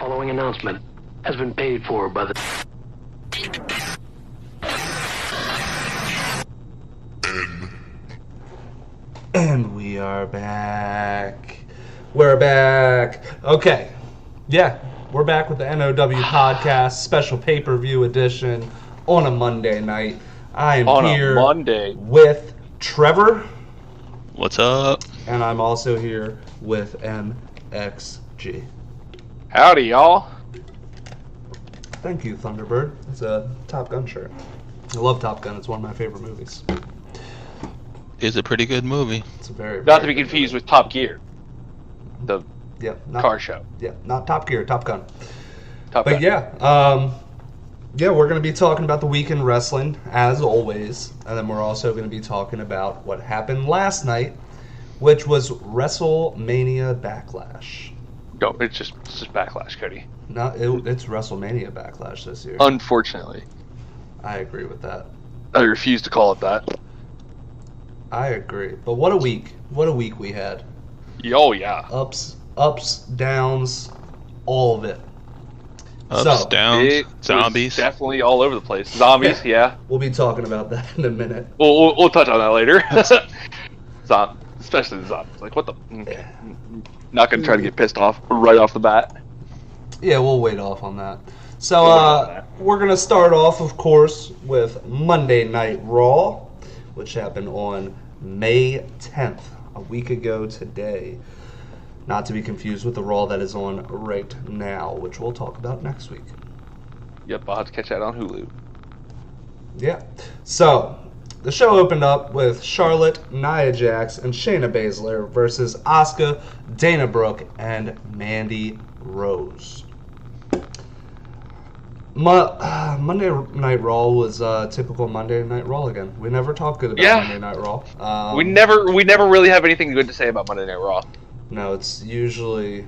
following announcement has been paid for by the... And we are back. We're back. Okay. Yeah, we're back with the NOW podcast, special pay-per-view edition on a Monday night. I am here with Trevor. What's up? And I'm also here with MXG. Howdy, y'all. Thank you, Thunderbird. It's a Top Gun shirt. I love Top Gun. It's one of my favorite movies. It's a pretty good movie. It's a very, not to be confused with Top Gear, the car show. Yeah, not Top Gear, Top Gun. Top Gun. Yeah, we're going to be talking about the week in wrestling, as always. And then we're also going to be talking about what happened last night, which was WrestleMania Backlash. No, it's just Backlash, Cody. No, it's WrestleMania Backlash this year. Unfortunately. I agree with that. I refuse to call it that. I agree. But what a week. What a week we had. Oh, yeah. Ups, downs, all of it. Downs, zombies. Definitely all over the place. Zombies, yeah. We'll be talking about that in a minute. We'll touch on that later. Especially the zombies. Like, what the... Okay. Not going to try to get pissed off right off the bat. Yeah, we'll wait off on that. So, we're going to start off, of course, with Monday Night Raw, which happened on May 10th, a week ago today. Not to be confused with the Raw that is on right now, which we'll talk about next week. Yep, I'll have to catch that on Hulu. Yeah. So, the show opened up with Charlotte, Nia Jax, and Shayna Baszler versus Asuka, Dana Brooke, and Mandy Rose. Monday Night Raw was typical Monday Night Raw again. We never talk good about Monday Night Raw. We never really have anything good to say about Monday Night Raw. No, it's usually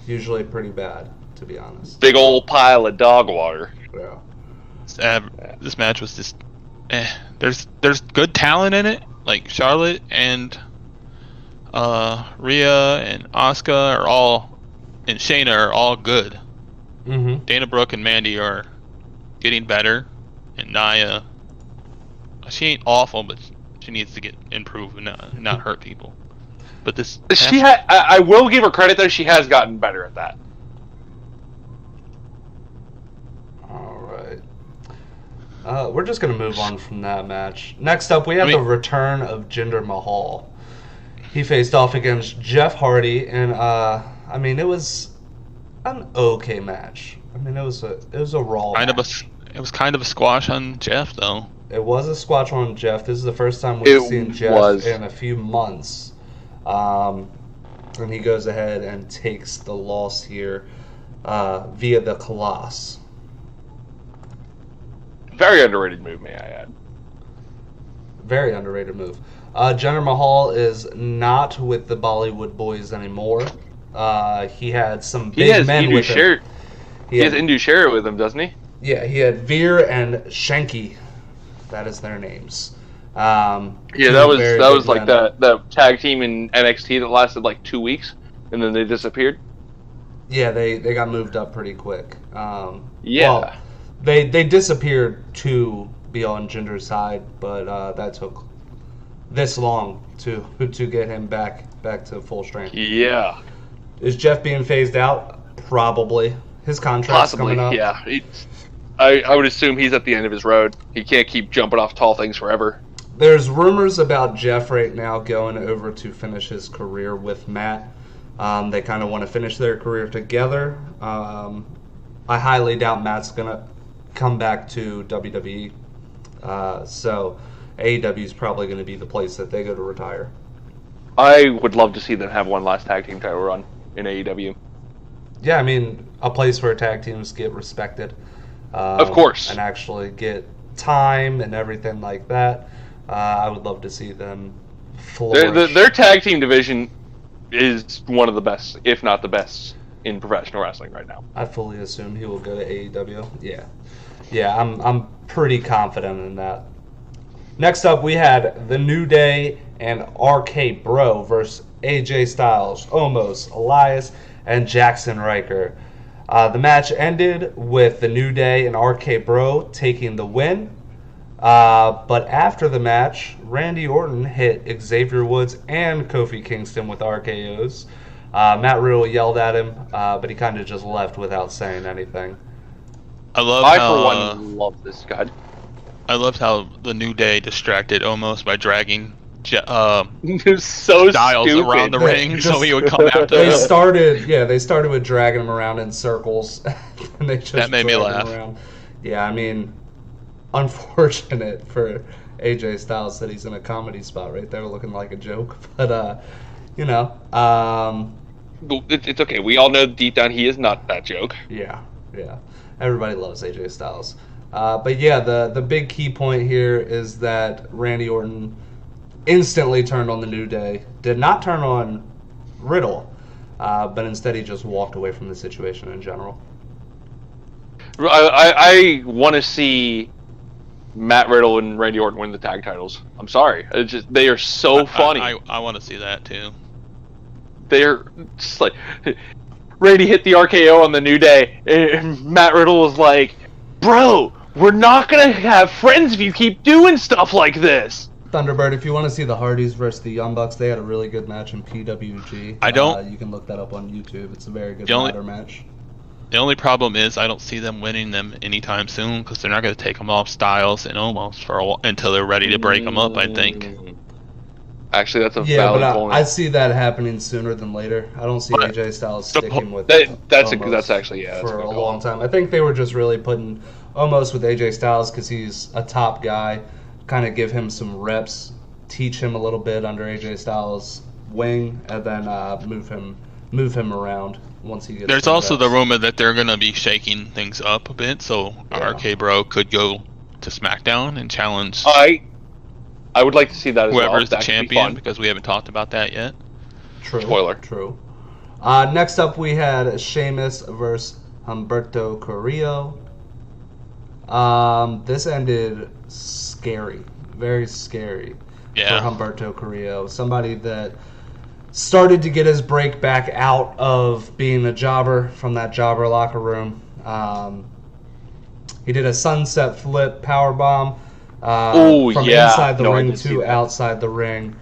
pretty bad, to be honest. Big old pile of dog water. Yeah. This match was just... There's good talent in it. Like Charlotte and Rhea and Asuka are all... and Shayna are all good. Mm-hmm. Dana Brooke and Mandy are getting better. And Nia... she ain't awful, but she needs to get improved and not hurt people. But this... I will give her credit, though. She has gotten better at that. Alright. We're just going to move on from that match. Next up, we have the return of Jinder Mahal. He faced off against Jeff Hardy, and, it was an okay match. It was a Raw match. It was kind of a squash on Jeff, though. It was a squash on Jeff. This is the first time we've seen Jeff in a few months. And he goes ahead and takes the loss here via the Colossus. Very underrated move, may I add. Very underrated move. Jinder Mahal is not with the Bollywood Boys anymore. He had some big men with him. He has Indu Shera with him, doesn't he? Yeah, he had Veer and Shanky. That is their names. That was like that tag team in NXT that lasted like 2 weeks, and then they disappeared. Yeah, they got moved up pretty quick. Well, they disappeared to be on Jinder's side, but that took this long to get him back to full strength. Yeah. Is Jeff being phased out? Probably. His contract's coming up. Yeah. I would assume he's at the end of his road. He can't keep jumping off tall things forever. There's rumors about Jeff right now going over to finish his career with Matt. They kind of want to finish their career together. I highly doubt Matt's going to come back to WWE. So AEW is probably going to be the place that they go to retire. I would love to see them have one last tag team title run in AEW. Yeah, a place where tag teams get respected. Of course. And actually get time and everything like that. I would love to see them flourish. Their tag team division is one of the best, if not the best, in professional wrestling right now. I fully assume he will go to AEW. Yeah, I'm pretty confident in that. Next up, we had The New Day and RK Bro versus AJ Styles, Omos, Elias, and Jackson Riker. The match ended with the New Day and RK Bro taking the win. But after the match, Randy Orton hit Xavier Woods and Kofi Kingston with RKOs. Matt Riddle yelled at him, but he kind of just left without saying anything. I for one love this guy. I loved how the New Day distracted almost by dragging so Styles stupid. around the ring so he would come after They him. started with dragging him around in circles. And they just That made me dragged him laugh. around. Yeah, I mean, unfortunate for AJ Styles that he's in a comedy spot right there looking like a joke. But, It's okay. We all know deep down he is not that joke. yeah. Everybody loves AJ Styles. But yeah, the big key point here is that Randy Orton instantly turned on the New Day. Did not turn on Riddle, but instead he just walked away from the situation in general. I want to see Matt Riddle and Randy Orton win the tag titles. I'm sorry. They are so funny. I want to see that too. They're just like, Randy hit the RKO on the New Day, and Matt Riddle was like, "Bro, we're not gonna have friends if you keep doing stuff like this." Thunderbird, if you want to see the Hardys versus the Young Bucks, they had a really good match in PWG. I don't- You can look that up on YouTube. It's a very good The only- ladder match. The only problem is I don't see them winning them anytime soon because they're not going to take them off Styles and Omos for a while, until they're ready to break them up, I think. Actually, that's a Yeah, valid but point. I see that happening sooner than later. I don't see But AJ Styles the- sticking with that's Omos actually that's for a a good call. long time. I think they were just really putting Omos with AJ Styles because he's a top guy, kind of give him some reps, teach him a little bit under AJ Styles' wing, and then move him around once he gets. There's some also the reps. rumor that they're going to be shaking things up a bit, so Yeah. RK Bro could go to SmackDown and challenge I would like to see that as well. whoever's the That could be champion, fun. because we haven't talked about that yet. True. Spoiler. True. Next up, we had Sheamus versus Humberto Carrillo. This ended scary, very scary Yeah. for Humberto Carrillo. Somebody that started to get his break back out of being a jobber from that jobber locker room. He did a sunset flip powerbomb from inside the No, I ring did see to that. outside the ring.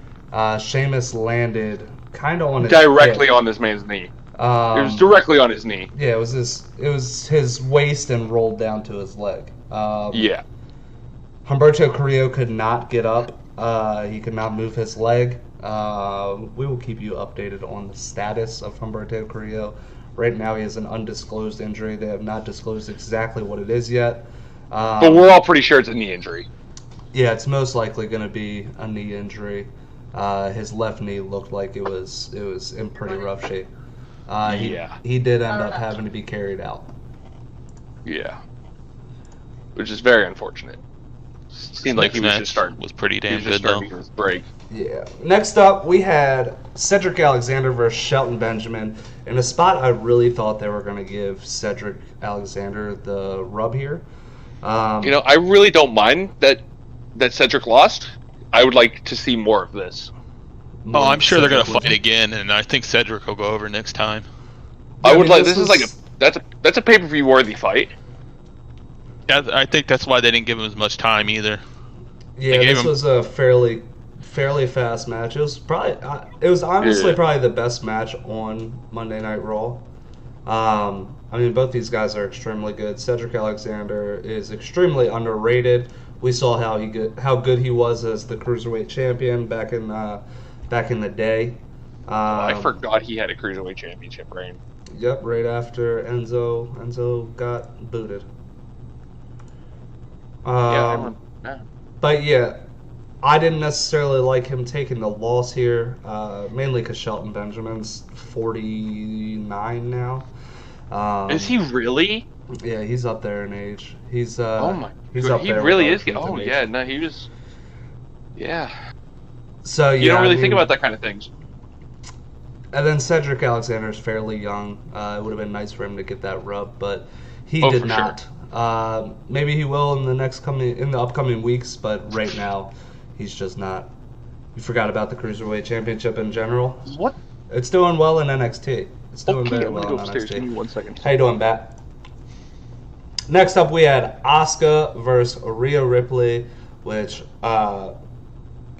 Sheamus landed kind of on his Directly hip. on this man's knee. It was Um, directly on his knee. yeah, it was his waist and rolled down to his leg. Yeah. Humberto Carrillo could not get up. He could not move his leg. We will keep you updated on the status of Humberto Carrillo. Right now, he has an undisclosed injury. They have not disclosed exactly what it is yet. But we're all pretty sure it's a knee injury. Yeah, it's most likely going to be a knee injury. His left knee looked like it was in pretty rough shape. He did end up having to be carried out. Yeah. Which is very unfortunate. Seemed like he was Next just starting. was pretty He damn was just good though. starting his break. Yeah. Next up, we had Cedric Alexander versus Shelton Benjamin in a spot I really thought they were going to give Cedric Alexander the rub here. I really don't mind that Cedric lost. I would like to see more of this. Oh, I'm sure they're gonna Cedric fight again, and I think Cedric will go over next time. I would mean, like. this This is like that's a pay-per-view worthy fight. Yeah, I think that's why they didn't give him as much time either. Yeah, They gave this him- was a fairly fast match. It was honestly Yeah. probably the best match on Monday Night Raw. I mean, both these guys are extremely good. Cedric Alexander is extremely underrated. We saw how good he was as the cruiserweight champion back in the day. I forgot he had a cruiserweight championship reign. Yep, right after Enzo got booted. I remember. Yeah. But yeah, I didn't necessarily like him taking the loss here, mainly because Shelton Benjamin's 49 now. Is he really? Yeah, he's up there in age. He's Oh my! he's God, up he there. really with is. Keith Oh in age. yeah, no, he was. Yeah. So yeah, You don't really I think mean, about that kind of things. And then Cedric Alexander is fairly young. It would have been nice for him to get that rub, but he Oh, did for not. Maybe he will in the upcoming weeks, but right now, he's just not. You forgot about the Cruiserweight Championship in general. What? It's doing well in NXT. It's doing Okay, very I'm well gonna go on upstairs. Give me NXT. 1 second. How you doing, Bat? Next up, we had Asuka versus Rhea Ripley, which,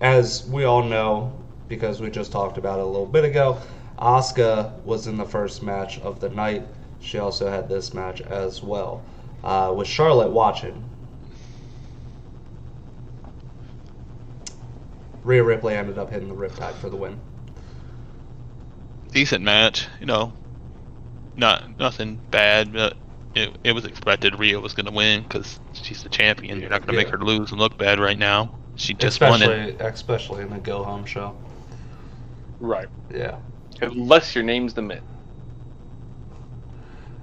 as we all know, because we just talked about it a little bit ago, Asuka was in the first match of the night. She also had this match as well, with Charlotte watching. Rhea Ripley ended up hitting the Riptide for the win. Decent match, nothing bad, but it was expected Rhea was going to win because she's the champion. You're not going to make her lose and look bad right now. She just won it. Especially in the Go Home show. Right. Yeah. Unless your name's the Miz.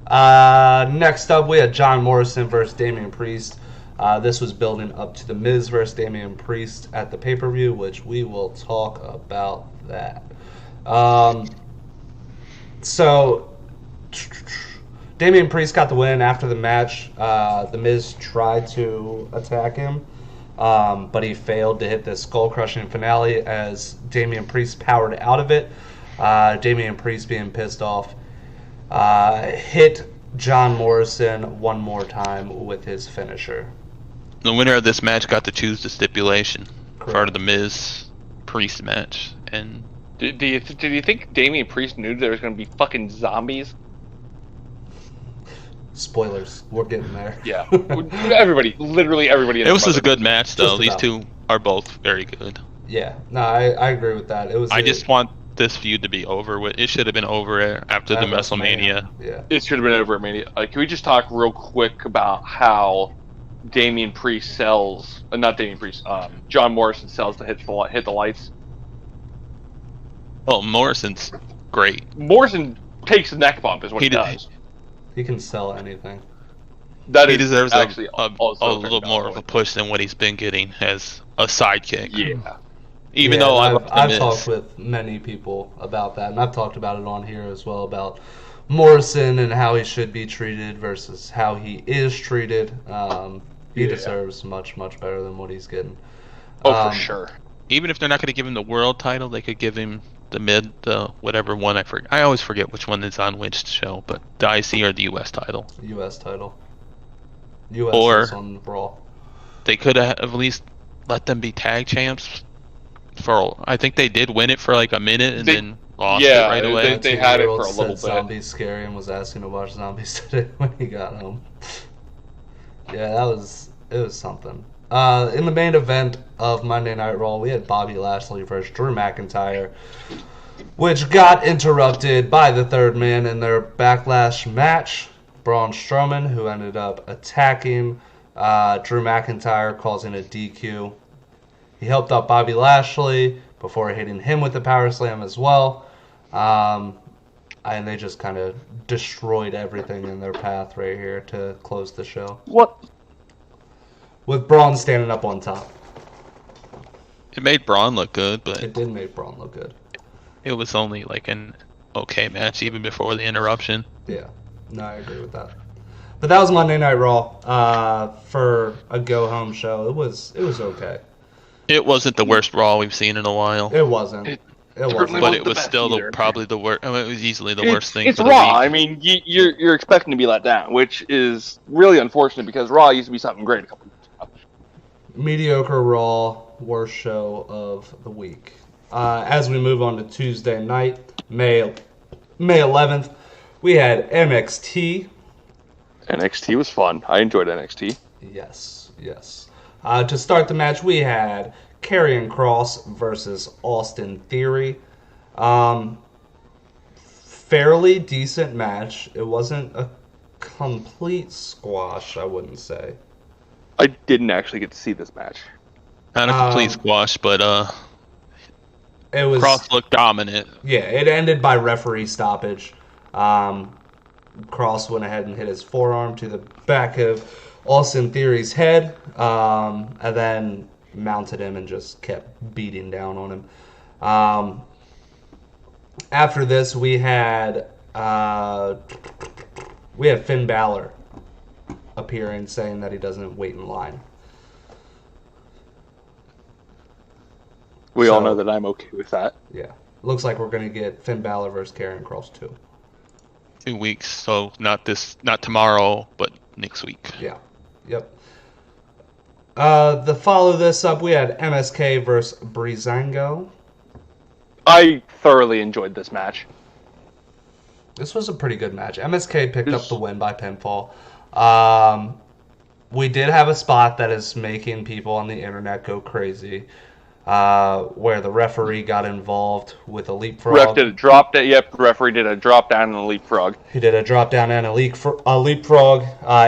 Next up, we had John Morrison versus Damian Priest. This was building up to the Miz versus Damian Priest at the pay-per-view, which we will talk about that. So, Damian Priest got the win after the match. The Miz tried to attack him, but he failed to hit the skull-crushing finale as Damian Priest powered out of it. Damian Priest, being pissed off, hit John Morrison one more time with his finisher. The winner of this match got to choose the stipulation. Correct. Part of the Miz Priest match. And Did you think Damian Priest knew there was going to be fucking zombies? Spoilers. We're getting there. Yeah. Literally everybody. it was a good match, though. Just These about. two are both very good. Yeah. No, I agree with that. It was. I just want this feud to be over with. It should have been over after the WrestleMania. Yeah. It should have been over at Mania. Can we just talk real quick about how Damian Priest sells? Not Damian Priest. John Morrison sells to hit the lights. Well, Morrison's great. Morrison takes a neck bump, is what he does. He can sell anything. That He is deserves actually a little more of a push than what he's been getting as a sidekick. Yeah. Even Yeah, though I've talked with many people about that, and I've talked about it on here as well about Morrison and how he should be treated versus how he is treated. He deserves much, much better than what he's getting. Oh, for sure. Even if they're not going to give him the world title, they could give him the whatever one I forget. I always forget which one is on which show, but the IC or the US title. U.S. title. U.S. Or is on Raw. They could have at least let them be tag champs. I think they did win it for like a minute and then lost it right away. They had it for a little bit. Zombies scary and was asking to watch Zombies today when he got home. Yeah, it was something. In the main event of Monday Night Raw, we had Bobby Lashley versus Drew McIntyre, which got interrupted by the third man in their Backlash match, Braun Strowman, who ended up attacking Drew McIntyre, causing a DQ. He helped out Bobby Lashley before hitting him with the power slam as well. And they just kind of destroyed everything in their path right here to close the show. What? With Braun standing up on top. It made Braun look good, but It did make Braun look good. it was only like an okay match even before the interruption. Yeah. No, I agree with that. But that was Monday Night Raw for a go-home show. It was okay. It wasn't the worst Raw we've seen in a while. It wasn't. It wasn't. certainly But wasn't it the was best still either. probably the worst. I mean, it was easily the worst thing It's for the Raw. week. I mean, you're expecting to be let down, which is really unfortunate because Raw used to be something great a couple years ago. Mediocre Raw, worst show of the week. As we move on to Tuesday night, May 11th, we had NXT. NXT was fun. I enjoyed NXT. Yes. To start the match, we had Karrion Kross versus Austin Theory. Fairly decent match. It wasn't a complete squash, I wouldn't say. I didn't actually get to see this match. Not a complete squash, but It was Cross looked dominant. Yeah, it ended by referee stoppage. Cross went ahead and hit his forearm to the back of Austin Theory's head, and then mounted him and just kept beating down on him. After this, we had Finn Balor appearing, saying that he doesn't wait in line. We all know that I'm okay with that. Yeah, looks like we're gonna get Finn Balor versus Karrion Kross too. 2 weeks, so not tomorrow, but next week. Yeah. Yep. To follow this up, we had MSK versus Breezango. I thoroughly enjoyed this match. This was a pretty good match. MSK picked up the win by pinfall. We did have a spot that is making people on the internet go crazy, where the referee got involved with a leapfrog. Ref did a drop down. Yep, referee did a drop down and a leapfrog. He did a drop down and a leapfrog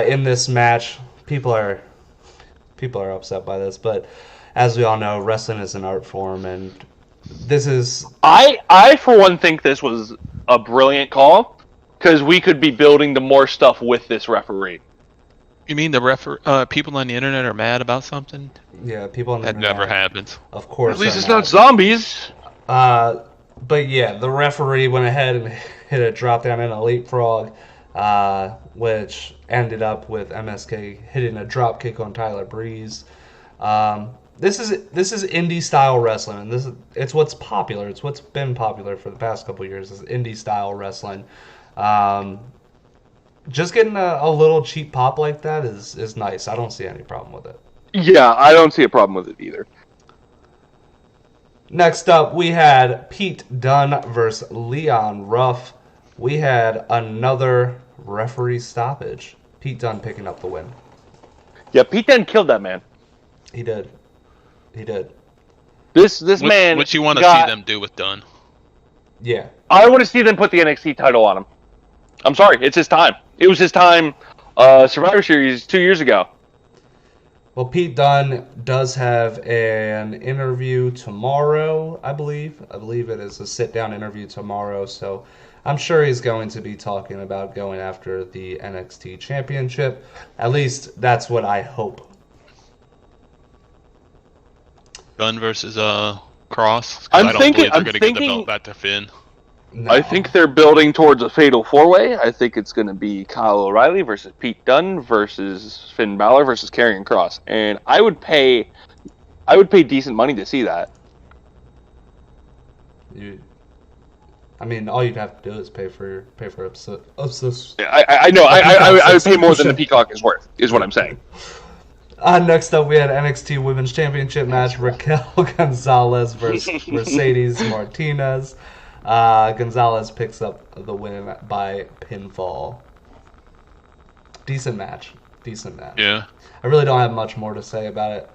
in this match. People are upset by this, but as we all know, wrestling is an art form, and this is... I for one, think this was a brilliant call, because we could be building to more stuff with this referee. You mean the people on the internet are mad about something? Yeah, people on the That internet, never happens. of course. At least are it's mad. not zombies. But yeah, the referee went ahead and hit a drop down and a leapfrog, which ended up with MSK hitting a drop kick on Tyler Breeze. This is indie style wrestling, and it's what's popular. It's what's been popular for the past couple of years, is indie style wrestling. Just getting a little cheap pop like that is nice. I don't see any problem with it. Yeah, I don't see a problem with it either. Next up, we had Pete Dunne versus Leon Ruff. We had another referee stoppage. Pete Dunne picking up the win. Yeah, Pete Dunne killed that man. He did. This man. What you want to see them do with Dunn? Yeah. I want to see them put the NXT title on him. I'm sorry, it's his time. It was his time. Survivor Series 2 years ago. Well, Pete Dunne does have an interview tomorrow, I believe. I believe it is a sit-down interview tomorrow, so I'm sure he's going to be talking about going after the NXT Championship. At least that's what I hope. Dunn versus Cross. I'm I don't thinking- believe they're I'm going to get the thinking- belt back to Finn. No. I think they're building towards a fatal four-way. I think it's going to be Kyle O'Reilly versus Pete Dunne versus Finn Balor versus Karrion Kross, and I would pay decent money to see that. All you'd have to do is pay for episode. I know. I would pay more than the Peacock is worth. Is what I'm saying. Next up, we had NXT Women's Championship match: Raquel Gonzalez versus Mercedes Martinez. Gonzalez picks up the win by pinfall. Decent match. Yeah. I really don't have much more to say about it.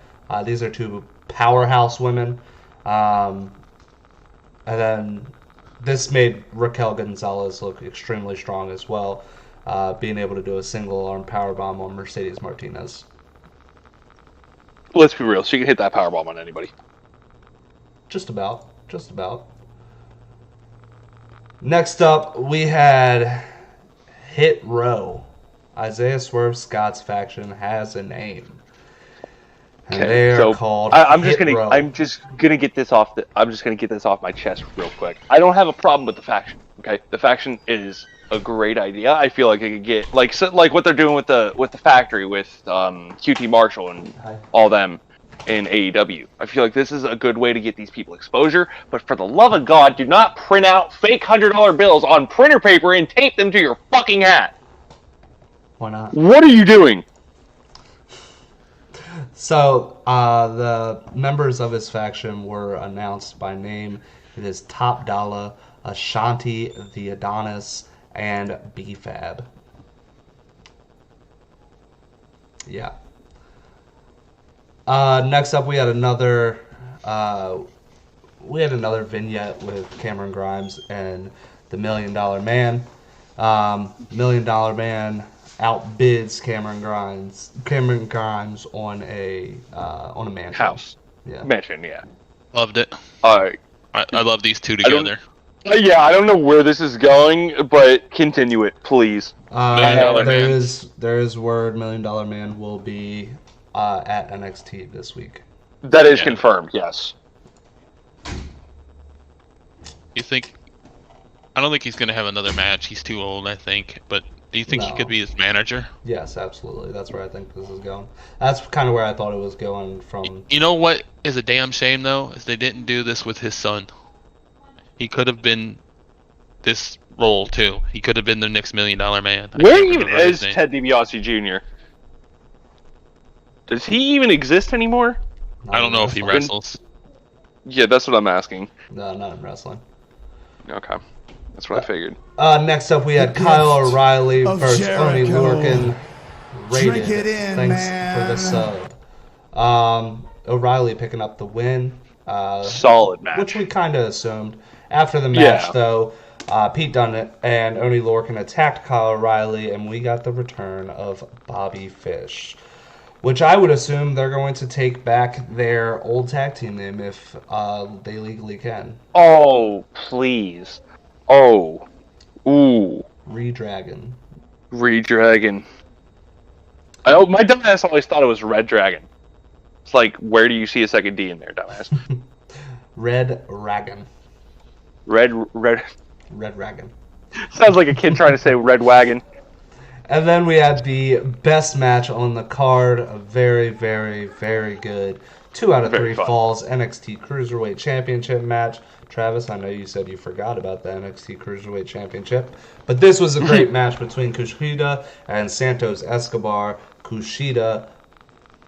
These are two powerhouse women. And then this made Raquel Gonzalez look extremely strong as well, being able to do a single arm powerbomb on Mercedes Martinez. Let's be real. She can hit that powerbomb on anybody. Just about. Next up, we had Hit Row. Isaiah Swerve Scott's faction has a name, and they are called I'm Hit Row. just gonna get this off my chest real quick. I don't have a problem with the faction. Okay, the faction is a great idea. I feel like I could get like what they're doing with the factory with QT Marshall and all them in AEW. I feel like this is a good way to get these people exposure, but for the love of God, do not print out fake $100 bills on printer paper and tape them to your fucking hat. Why not? What are you doing? So, the members of his faction were announced by name. It is Top Dollar, Ashanti, the Adonis, and B-Fab. Yeah. Next up, we had another vignette with Cameron Grimes and the $1 Million Man. $1 Million Man outbids Cameron Grimes on a mansion. House. Yeah. Mansion, yeah. Loved it. Alright. I love these two together. Yeah, I don't know where this is going, but continue it, please. $1 Million Man. There is word $1 Million Man will be at NXT this week. That is confirmed, yes. You think? I don't think he's going to have another match. He's too old, I think. But do you think he could be his manager? Yes, absolutely. That's where I think this is going. That's kind of where I thought it was going from. You know what is a damn shame, though? Is they didn't do this with his son. He could have been this role too. He could have been the next $1 Million Man. I Where can't even remember his is name. Ted DiBiase Jr.? Ted DiBiase Jr.? Does he even exist anymore? I don't know if he wrestles. Yeah, that's what I'm asking. No, not in wrestling. Okay, that's what I figured. Next up, we had Kyle O'Reilly of versus Oney Jericho. Lorcan. Rated. Drink it in, Thanks man. for the sub. O'Reilly picking up the win. Solid match. Which we kind of assumed. After the match, Yeah. though, Pete Dunne and Oney Lorcan attacked Kyle O'Reilly, and we got the return of Bobby Fish. Which I would assume they're going to take back their old tag team name if they legally can. Oh, please. Oh. Ooh. Redragon. Redragon. My dumbass always thought it was Red Dragon. It's like, where do you see a second D in there, dumbass? Red Dragon. Red. Red Dragon. Sounds like a kid trying to say Red Wagon. And then we had the best match on the card. A very, very, very good 2 out of 3 Very fun. falls NXT Cruiserweight Championship match. Travis, I know you said you forgot about the NXT Cruiserweight Championship, but this was a great match between Kushida and Santos Escobar. Kushida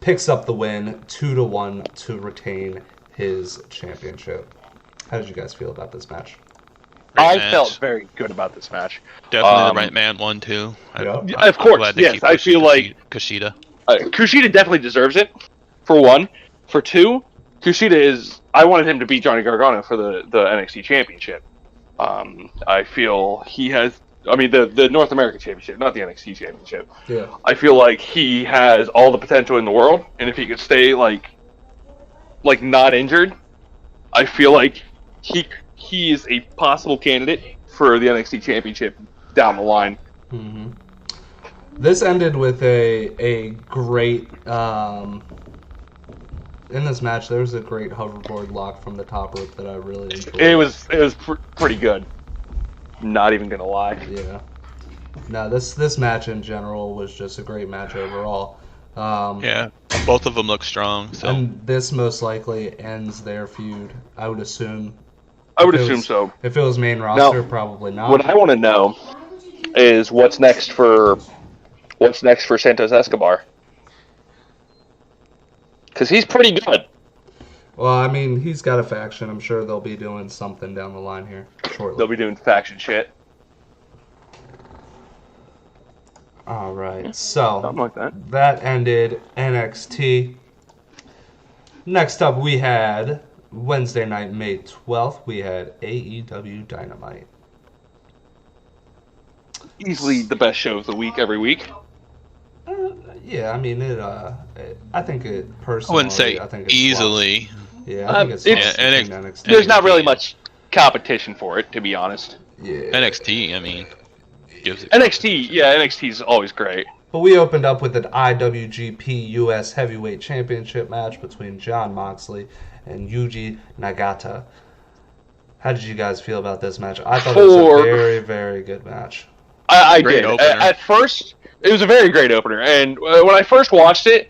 picks up the win 2-1 to retain his championship. How did you guys feel about this match? Great I match. felt very good about this match. Definitely the right man won too. Yeah. Of course, yes, I feel like Kushida. Kushida definitely deserves it, for one. For two, Kushida I wanted him to beat Johnny Gargano for the NXT Championship. I feel he has, the North American Championship, not the NXT Championship. Yeah. I feel like he has all the potential in the world, and if he could stay, like not injured, I feel like he is a possible candidate for the NXT Championship down the line. Mm-hmm. This ended with a great in this match. There was a great hoverboard lock from the top rope that I really enjoyed. It was pretty good. Not even gonna lie. Yeah. No, this match in general was just a great match overall. Yeah, both of them look strong. So And this most likely ends their feud. I would assume. I would If it assume was- so. If it was main roster, probably not. What I want to know is what's next for Santos Escobar, because he's pretty good. Well, I mean, he's got a faction. I'm sure they'll be doing something down the line here shortly. They'll be doing faction shit, All right, so something like that. that ended NXT. Next up, we had Wednesday night, May 12th. We had AEW Dynamite. Easily the best show of the week every week. Yeah, I mean I think it I personally. wouldn't say I think it's easily. flawed. Yeah, I think it's. It's- flawed yeah, between NXT. There's not really much competition for it, to be honest. Yeah. NXT, I mean, gives it. NXT is always great. But we opened up with an IWGP US Heavyweight Championship match between Jon Moxley and Yuji Nagata. How did you guys feel about this match? I thought it was a very, very good match. I Great did. opener. At first, it was a very great opener, and when I first watched it,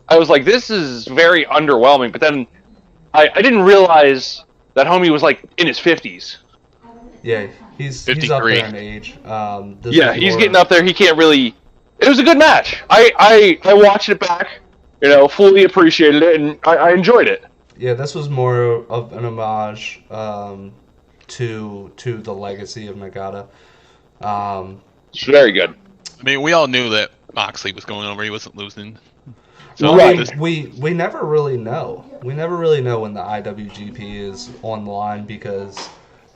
I was like, "This is very underwhelming." But then, I didn't realize that homie was like in his 50s. Yeah, he's up 53. there in age. This Yeah, is he's more- getting up there. He can't really. It was a good match. I watched it back, fully appreciated it, and I enjoyed it. Yeah, this was more of an homage to the legacy of Nagata. It's very good. I mean, we all knew that Moxley was going over. He wasn't losing. So I Right. mean, this- we never really know. We never really know when the IWGP is on the line because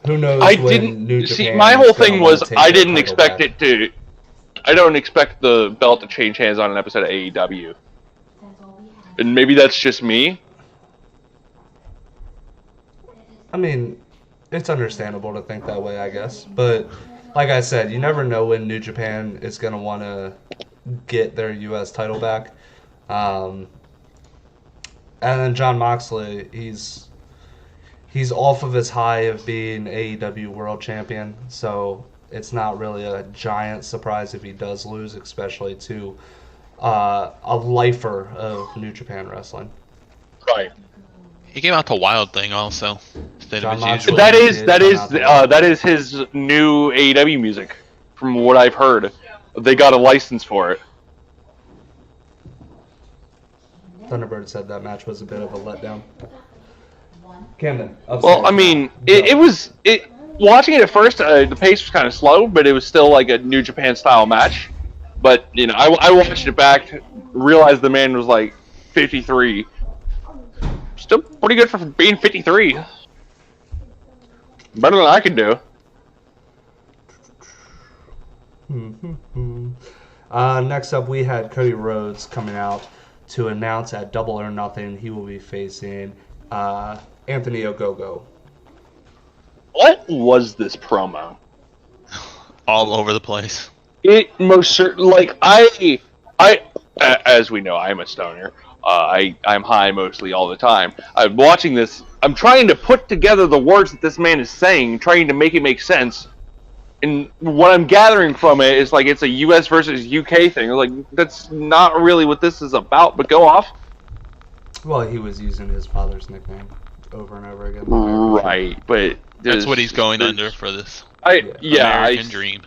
who knows I when didn't New see. Japan My is whole gonna thing wanna was take I their didn't title expect back. it to. I don't expect the belt to change hands on an episode of AEW, and maybe that's just me. I mean, it's understandable to think that way, I guess. But like I said, you never know when New Japan is going to want to get their U.S. title back. And then Jon Moxley, he's off of his high of being AEW World Champion, so it's not really a giant surprise if he does lose, especially to a lifer of New Japan Wrestling. Right. He came out to Wild Thing also instead of his John usual. That is his new AEW music, from what I've heard. They got a license for it. Thunderbird said that match was a bit of a letdown. Camden. Well, I mean, it was watching it at first. The pace was kind of slow, but it was still like a New Japan style match. But you know, I watched it back, realized the man was like 53. Still pretty good for being 53. Better than I can do. Next up, we had Cody Rhodes coming out to announce at Double or Nothing he will be facing Anthony Ogogo. What was this promo? All over the place. It most certainly, like, I, as we know, I'm a stoner. I'm high mostly all the time. I'm watching this. I'm trying to put together the words that this man is saying, trying to make it make sense. And what I'm gathering from it is like it's a U.S. versus U.K. thing. Like, that's not really what this is about. But go off. Well, he was using his father's nickname over and over again. Right, but That's what he's going under for this yeah, American dream.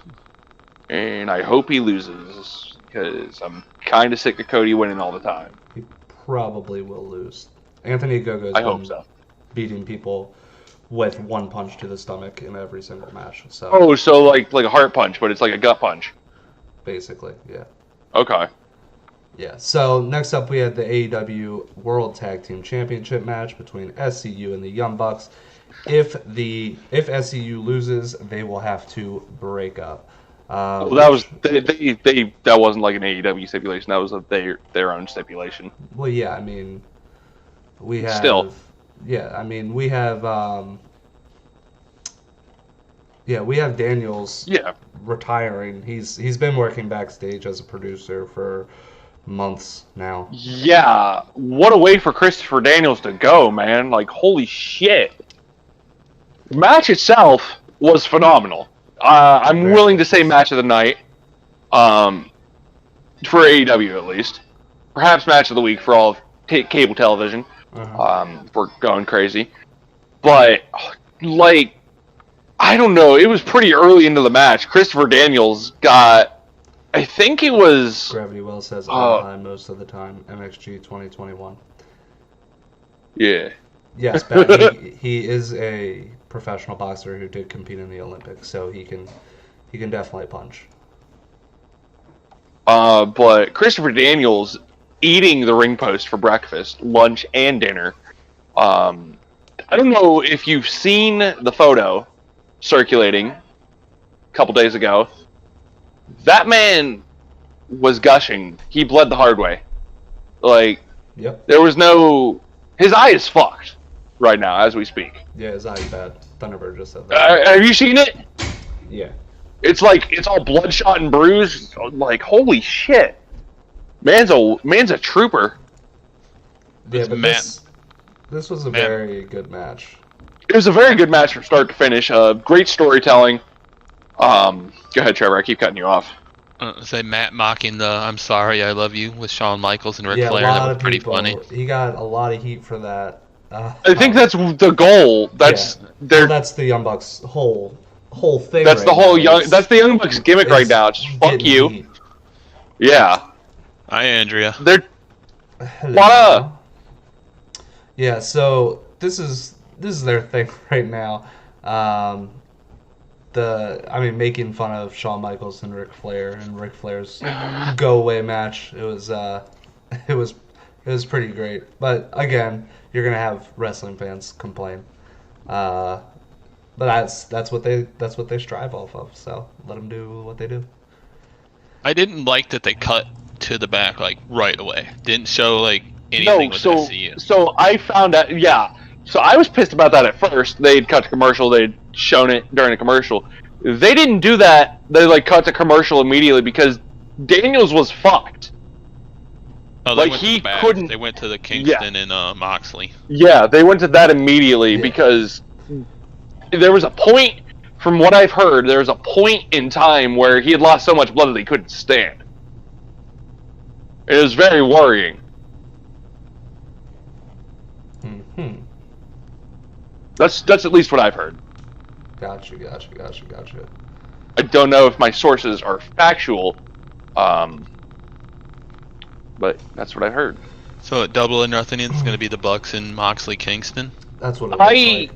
And I hope he loses, because I'm kind of sick of Cody winning all the time. He probably will lose. Anthony Ogogo's I hope so. Beating people with one punch to the stomach in every single match. So Oh, so like a heart punch, but it's like a gut punch. basically, yeah. Okay. Yeah, so next up we had the AEW World Tag Team Championship match between SCU and the Young Bucks. If SCU loses, they will have to break up. Well, that was that wasn't like an AEW stipulation. That was their own stipulation. Well, yeah, I mean, we have Still. Yeah, I mean, we have we have Daniels Yeah. retiring. He's been working backstage as a producer for months now. Yeah. What a way for Christopher Daniels to go, man! Like, holy shit. The match itself was phenomenal. I'm willing to say match of the night. For AEW at least. Perhaps match of the week for all of cable television. If we're going crazy. But, like, I don't know. It was pretty early into the match. Christopher Daniels got, I think it was... Gravity Well says Anaheim most of the time. MXG 2021. Yeah. Yes, but he is a professional boxer who did compete in the Olympics, so he can definitely punch. But Christopher Daniels eating the ring post for breakfast, lunch, and dinner. I don't know if you've seen the photo circulating a couple days ago. That man was gushing. He bled the hard way. Like, Yep. there was no... His eye is fucked right now as we speak. Yeah, his eye's bad. Thunderbird just said that. Have you seen it? Yeah. It's like, it's all bloodshot and bruised. Like, holy shit. Man's a trooper. Yeah, but Matt. this was a very good match. It was a very good match from start to finish. Great storytelling. Go ahead, Trevor. I keep cutting you off. Say Matt mocking the "I'm sorry, I love you" with Shawn Michaels and Ric Yeah, Flair. a lot That was of pretty people, funny. He got a lot of heat for that. I think that's the goal. That's that's the Young Bucks whole thing. That's right the whole now. that's the Young Bucks gimmick right now. It's fuck getting you. heat. Yeah. Hi, Andrea. They're Hello. what up? Yeah, so this is their thing right now. Making fun of Shawn Michaels and Ric Flair and Ric Flair's go away match. It was pretty great. But again, you're gonna have wrestling fans complain. But that's what they strive off of. So let them do what they do. I didn't like that they cut to the back like right away. Didn't show like anything with SCU. So I found out. Yeah. So I was pissed about that at first. They'd cut to commercial. They'd shown it during a commercial. They didn't do that. They like cut to commercial immediately because Daniels was fucked. Oh, they like, went he to the back. couldn't- They went to the Kingston and Moxley. Yeah, they went to that immediately because there was a point, from what I've heard, there was a point in time where he had lost so much blood that he couldn't stand. It was very worrying. That's at least what I've heard. Gotcha. I don't know if my sources are factual, but that's what I heard. So at Double or Nothing, it's going to be the Bucks and Moxley Kingston. That's what it looks like.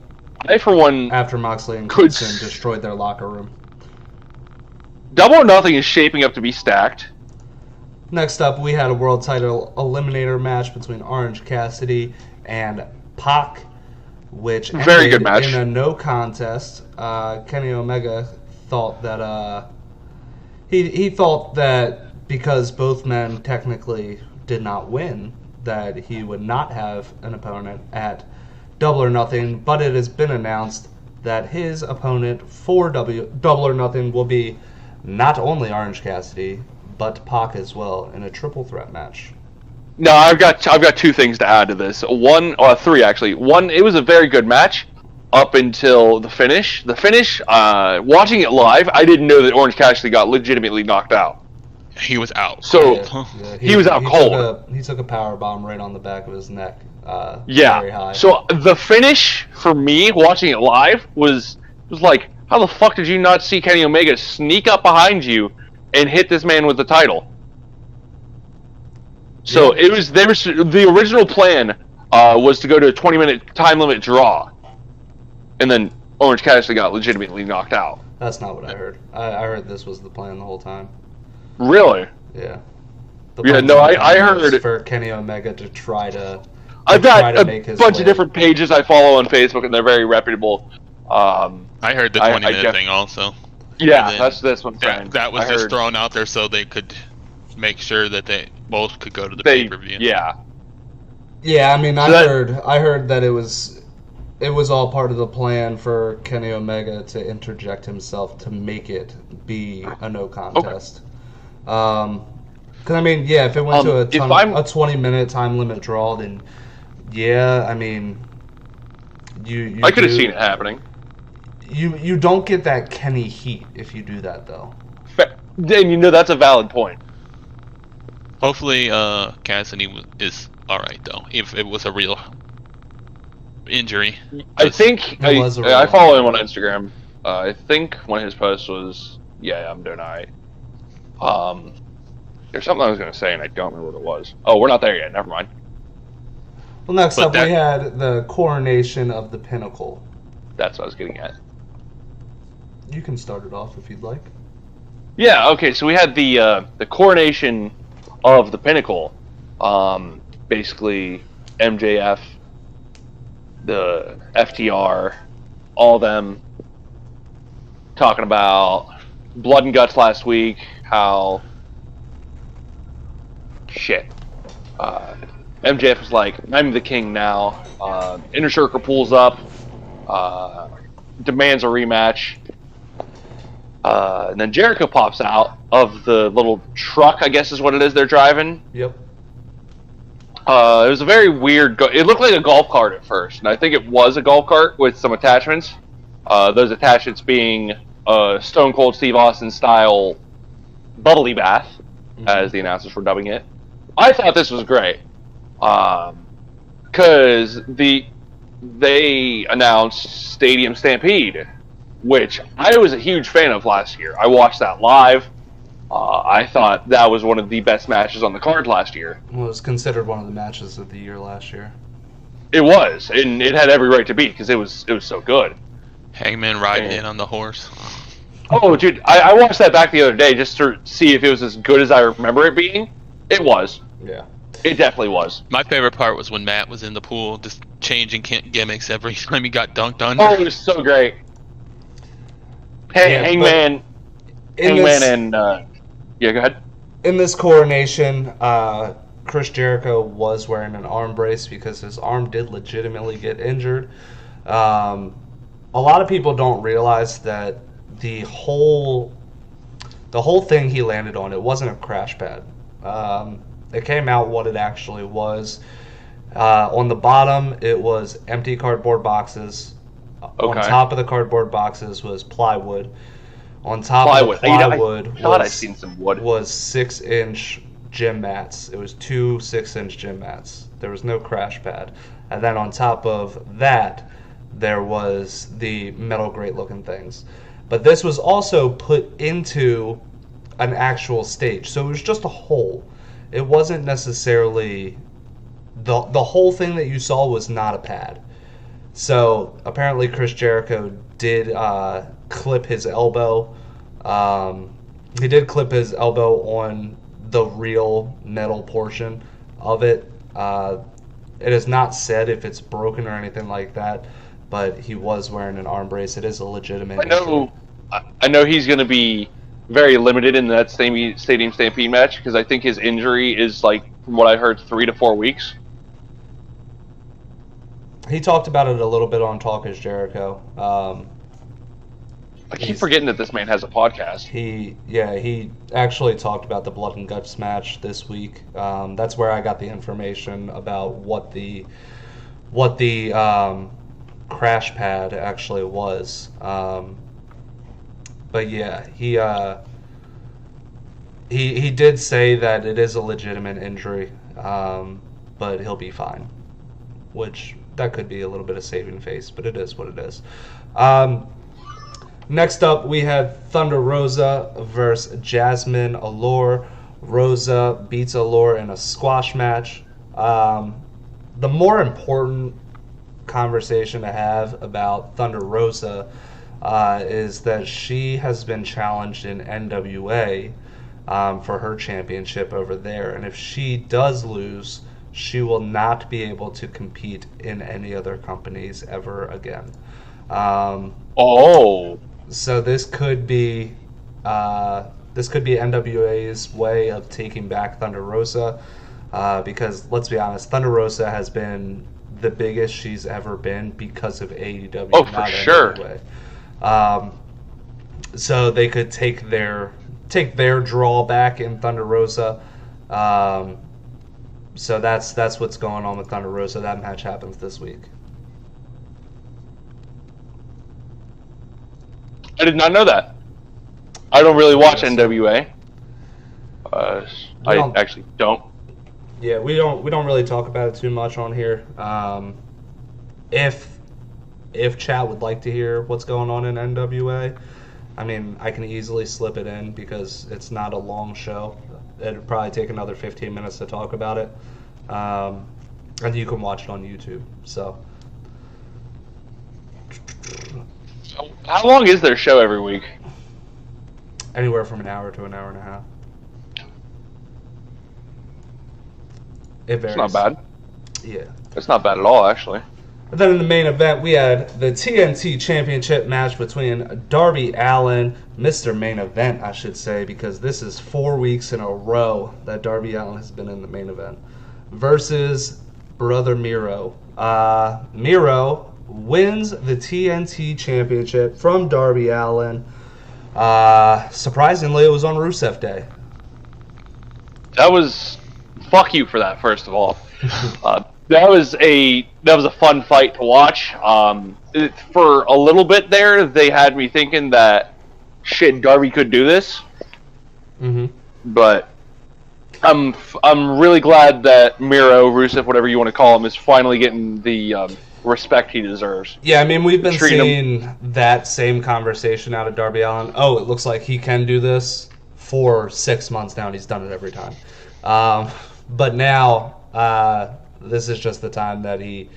I for one, After Moxley and could Kingston destroyed their locker room. Double or Nothing is shaping up to be stacked. Next up, we had a world title eliminator match between Orange Cassidy and Pac, which Very ended good match. in a no contest. Kenny Omega thought that he thought that because both men technically did not win, that he would not have an opponent at Double or Nothing, but it has been announced that his opponent for Double or Nothing will be not only Orange Cassidy, but Pac as well in a triple threat match. No, I've got two things to add to this. Three actually. One, it was a very good match up until the finish. The finish, watching it live, I didn't know that Orange Cassidy got legitimately knocked out. He was out. So he was out cold. He took a power bomb right on the back of his neck. Yeah. Very high. So the finish for me, watching it live, was like, how the fuck did you not see Kenny Omega sneak up behind you and hit this man with the title? So Yeah. the original plan was to go to a 20-minute time limit draw, and then Orange Cassidy got legitimately knocked out. That's not what I heard. I heard this was the plan the whole time. Really? Yeah. Yeah, no, I heard for Kenny Omega to try to. I've got a make his bunch way. of different pages I follow on Facebook, and they're very reputable. I heard the 20-minute thing also. Yeah, And that's what I'm saying. That was I just heard thrown out there so they could make sure that they both could go to the pay-per-view. Yeah. Yeah, I mean, So I heard that it was all part of the plan for Kenny Omega to interject himself to make it be a no contest. Because I mean, yeah, if it went to a 20-minute time limit draw, then yeah, I mean, I could have seen it happening. You don't get that Kenny heat if you do that though. And that's a valid point. Hopefully, Cassidy is all right though. If it was a real injury, I think I follow him on Instagram. I think one of his posts was, "Yeah, I'm doing alright." There's something I was gonna say and I don't remember what it was. Oh, we're not there yet. Never mind. Well, next up we had the coronation of the Pinnacle. That's what I was getting at. You can start it off if you'd like. Yeah. Okay. So we had the coronation of the Pinnacle. Basically, MJF, the FTR, all them talking about blood and guts last week. How MJF was like, "I'm the king now." Inner Circle pulls up, demands a rematch. And then Jericho pops out of the little truck, I guess is what it is they're driving. Yep. It was a very weird... It looked like a golf cart at first, and I think it was a golf cart with some attachments. Those attachments being a Stone Cold Steve Austin style bubbly bath, as the announcers were dubbing it. I thought this was great. Because they announced Stadium Stampede, which I was a huge fan of last year. I watched that live. I thought that was one of the best matches on the card last year. Well, it was considered one of the matches of the year last year. It was, and it had every right to be because it was so good. Hangman riding in on the horse. Oh, dude, I watched that back the other day just to see if it was as good as I remember it being. It was. Yeah. It definitely was. My favorite part was when Matt was in the pool, just changing gimmicks every time he got dunked on. Oh, it was so great. Hangman and yeah, go ahead. In this coronation, Chris Jericho was wearing an arm brace because his arm did legitimately get injured. A lot of people don't realize that the whole thing he landed on, it wasn't a crash pad. It came out what it actually was. On the bottom, it was empty cardboard boxes. Okay. On top of the cardboard boxes was plywood. On top of the plywood I've seen some wood. was 6-inch gym mats. It was 2 6-inch gym mats. There was no crash pad. And then on top of that, there was the metal grate looking things. But this was also put into an actual stage. So it was just a hole. It wasn't necessarily... The whole thing that you saw was not a pad. So apparently Chris Jericho did clip his elbow. He did clip his elbow on the real metal portion of it. It is not said if it's broken or anything like that, but he was wearing an arm brace. It is a legitimate injury. I know he's going to be very limited in that Stadium Stampede match because I think his injury is, like, from what I heard, 3 to 4 weeks. He talked about it a little bit on Talk is Jericho. I keep forgetting that this man has a podcast. He actually talked about the Blood and Guts match this week. That's where I got the information about what the crash pad actually was. But yeah, he did say that it is a legitimate injury, but he'll be fine. Which that could be a little bit of saving face, but it is what it is. Next up, we had Thunder Rosa versus Jasmine Allure. Rosa beats Allure in a squash match. The more important conversation to have about Thunder Rosa is that she has been challenged in NWA for her championship over there. And if she does lose, she will not be able to compete in any other companies ever again. So this could be NWA's way of taking back Thunder Rosa, because let's be honest, Thunder Rosa has been the biggest she's ever been because of AEW. Oh, for sure. NWA. So they could take their draw back in Thunder Rosa. So that's what's going on with Thunder Rosa. That match happens this week. I did not know that. I don't really watch NWA. I actually don't. Yeah, we don't really talk about it too much on here. If chat would like to hear what's going on in NWA, I mean, I can easily slip it in because it's not a long show. It'd probably take another 15 minutes to talk about it. And you can watch it on YouTube. So, how long is their show every week? Anywhere from an hour to an hour and a half. It varies. It's not bad. Yeah. It's not bad at all, actually. And then in the main event, we had the TNT Championship match between Darby Allin, Mr. Main Event, I should say, because this is 4 weeks in a row that Darby Allin has been in the main event, versus Brother Miro. Miro wins the TNT Championship from Darby Allin. Surprisingly, it was on Rusev Day. That was... Fuck you for that, first of all. That was a fun fight to watch. For a little bit there, they had me thinking that, shit, Darby could do this. Mm-hmm. But I'm really glad that Miro, Rusev, whatever you want to call him, is finally getting the respect he deserves. Yeah, I mean, we've been seeing that same conversation out of Darby Allin. Oh, it looks like he can do this for 6 months now, and he's done it every time. But now, this is just the time that he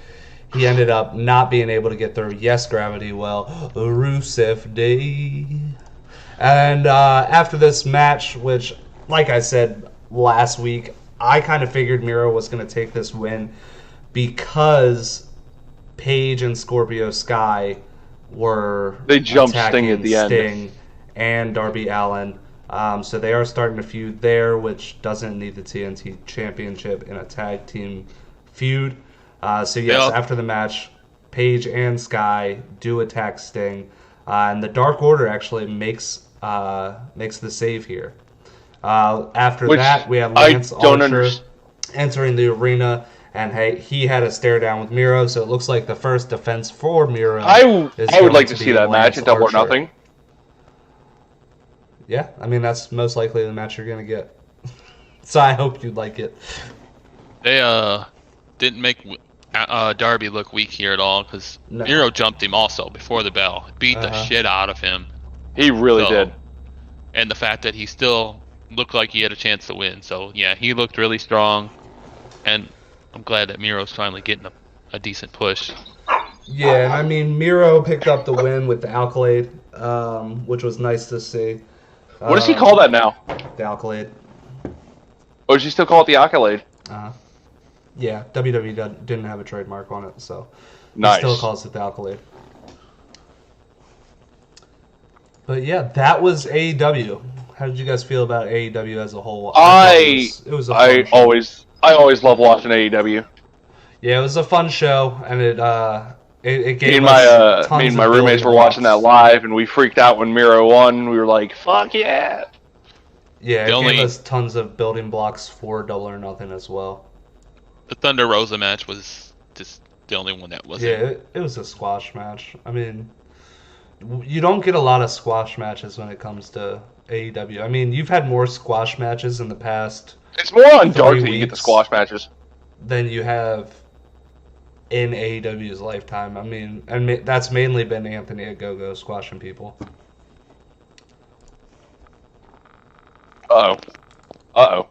ended up not being able to get through. Yes, Gravity Well, Rusev Day. And after this match, which, like I said last week, I kind of figured Miro was going to take this win because Paige and Scorpio Sky were jumped Sting at the Sting and Darby Allin. So they are starting a feud there, which doesn't need the TNT Championship in a tag team feud. So yes, after the match, Paige and Sky do attack Sting, and the Dark Order actually makes the save here. After that, we have Lance Archer entering the arena, and he had a stare down with Miro. So it looks like the first defense for Miro. I would like to see that match at Double or Nothing. Yeah, I mean, that's most likely the match you're going to get. So I hope you'd like it. They didn't make Darby look weak here at all, because No. Miro jumped him also before the bell. Beat the Uh-huh. shit out of him. He really did. And the fact that he still looked like he had a chance to win. So, yeah, he looked really strong. And I'm glad that Miro's finally getting a decent push. Yeah, and I mean, Miro picked up the win with the Accolade, which was nice to see. What does he call that now? The Accolade. Or does he still call it the Accolade? Yeah, WWE didn't have a trademark on it, so Nice. he still calls it the Accolade. But yeah, that was AEW. How did you guys feel about AEW as a whole? It was a fun show. I always love watching AEW. Yeah, it was a fun show, and it gave Me and my roommates were watching that live, and we freaked out when Miro won. We were like, "Fuck yeah!" Yeah, it gave us tons of building blocks for Double or Nothing as well. The Thunder Rosa match was just the only one that wasn't. Yeah, it was a squash match. I mean, you don't get a lot of squash matches when it comes to AEW. I mean, you've had more squash matches in the past. It's more on Dark that you get the squash matches than you have in AEW's lifetime. I mean, and that's mainly been Anthony Ogogo squashing people. Uh-oh.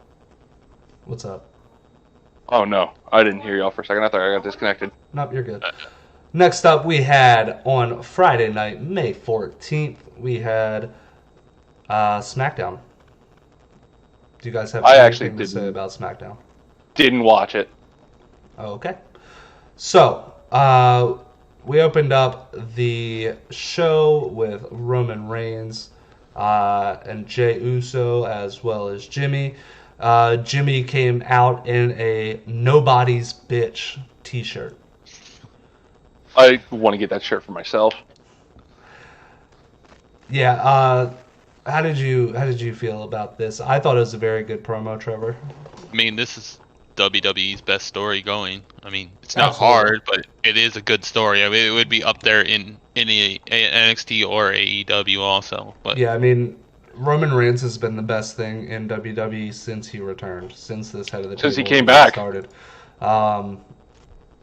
What's up? Oh, no. I didn't hear y'all for a second. I thought I got disconnected. Nope, you're good. Next up, we had on Friday night, May 14th, we had SmackDown. Do you guys have anything to say about SmackDown? Didn't watch it. Oh, okay. So, we opened up the show with Roman Reigns and Jey Uso, as well as Jimmy. Jimmy came out in a Nobody's Bitch t-shirt. I want to get that shirt for myself. Yeah, how did you feel about this? I thought it was a very good promo, Trevor. I mean, this is WWE's best story going. I mean, it's not hard, but it is a good story. I mean, it would be up there in any NXT or AEW also. But yeah, I mean, Roman Reigns has been the best thing in WWE since he returned, since this head of the table since he came back started.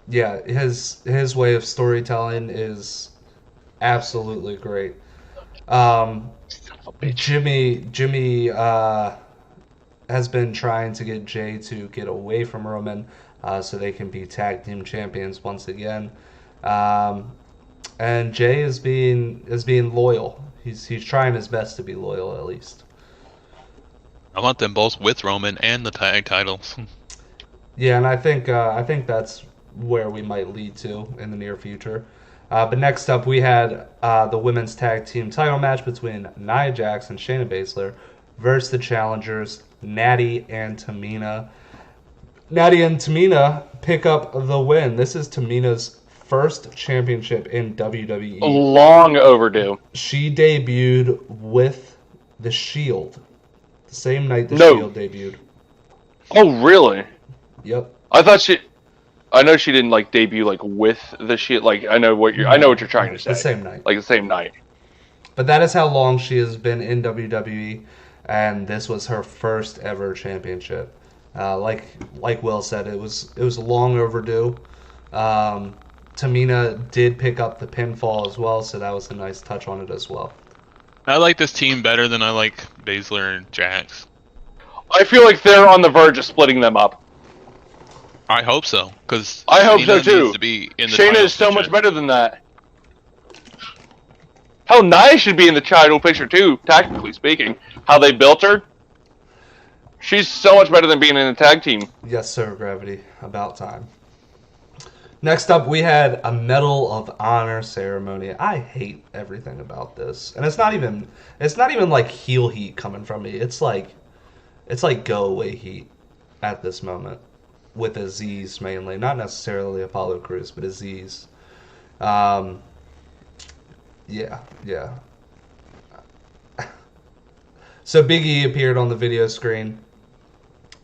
Yeah, his way of storytelling is absolutely great. Jimmy has been trying to get Jey to get away from Roman so they can be tag team champions once again. And Jey is being loyal. He's trying his best to be loyal, at least. I want them both with Roman and the tag titles. Yeah, and I think that's where we might lead to in the near future. But next up, we had the women's tag team title match between Nia Jax and Shayna Baszler versus the challengers Natty and Tamina. Natty and Tamina pick up the win. This is Tamina's first championship in WWE. Long overdue. She debuted with the Shield. The same night the Shield debuted. Oh, really? Yep. I know she didn't debut with the Shield. I know what you're trying to say. The same night. The same night. But that is how long she has been in WWE, and this was her first ever championship. Like Will said, it was long overdue. Tamina did pick up the pinfall as well, so that was a nice touch on it as well. I like this team better than I like Baszler and Jax. I feel like they're on the verge of splitting them up. I hope so, because I hope so too. To be in the Shayna is so much better than that. Hell, Nia should be in the title picture too, tactically speaking. How they built her. She's so much better than being in a tag team. Yes, sir, Gravity. About time. Next up, we had a Medal of Honor ceremony. I hate everything about this, and it's not even like heel heat coming from me. It's like go away heat at this moment with Aziz mainly, not necessarily Apollo Crews, but Aziz. Yeah. So Big E appeared on the video screen,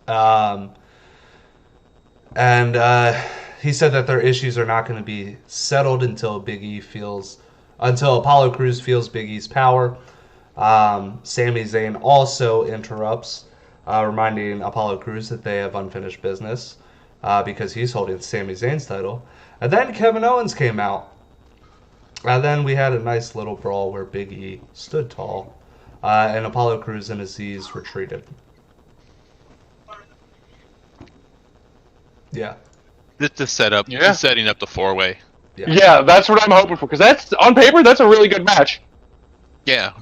and he said that their issues are not going to be settled until Apollo Crews feels Big E's power. Sami Zayn also interrupts, reminding Apollo Crews that they have unfinished business. because he's holding Sami Zayn's title. And then Kevin Owens came out. And then we had a nice little brawl where Big E stood tall, and Apollo Crews and Aziz retreated. Yeah. Just setting up the 4-way. Yeah, that's what I'm hoping for, because that's, on paper, that's a really good match. Yeah.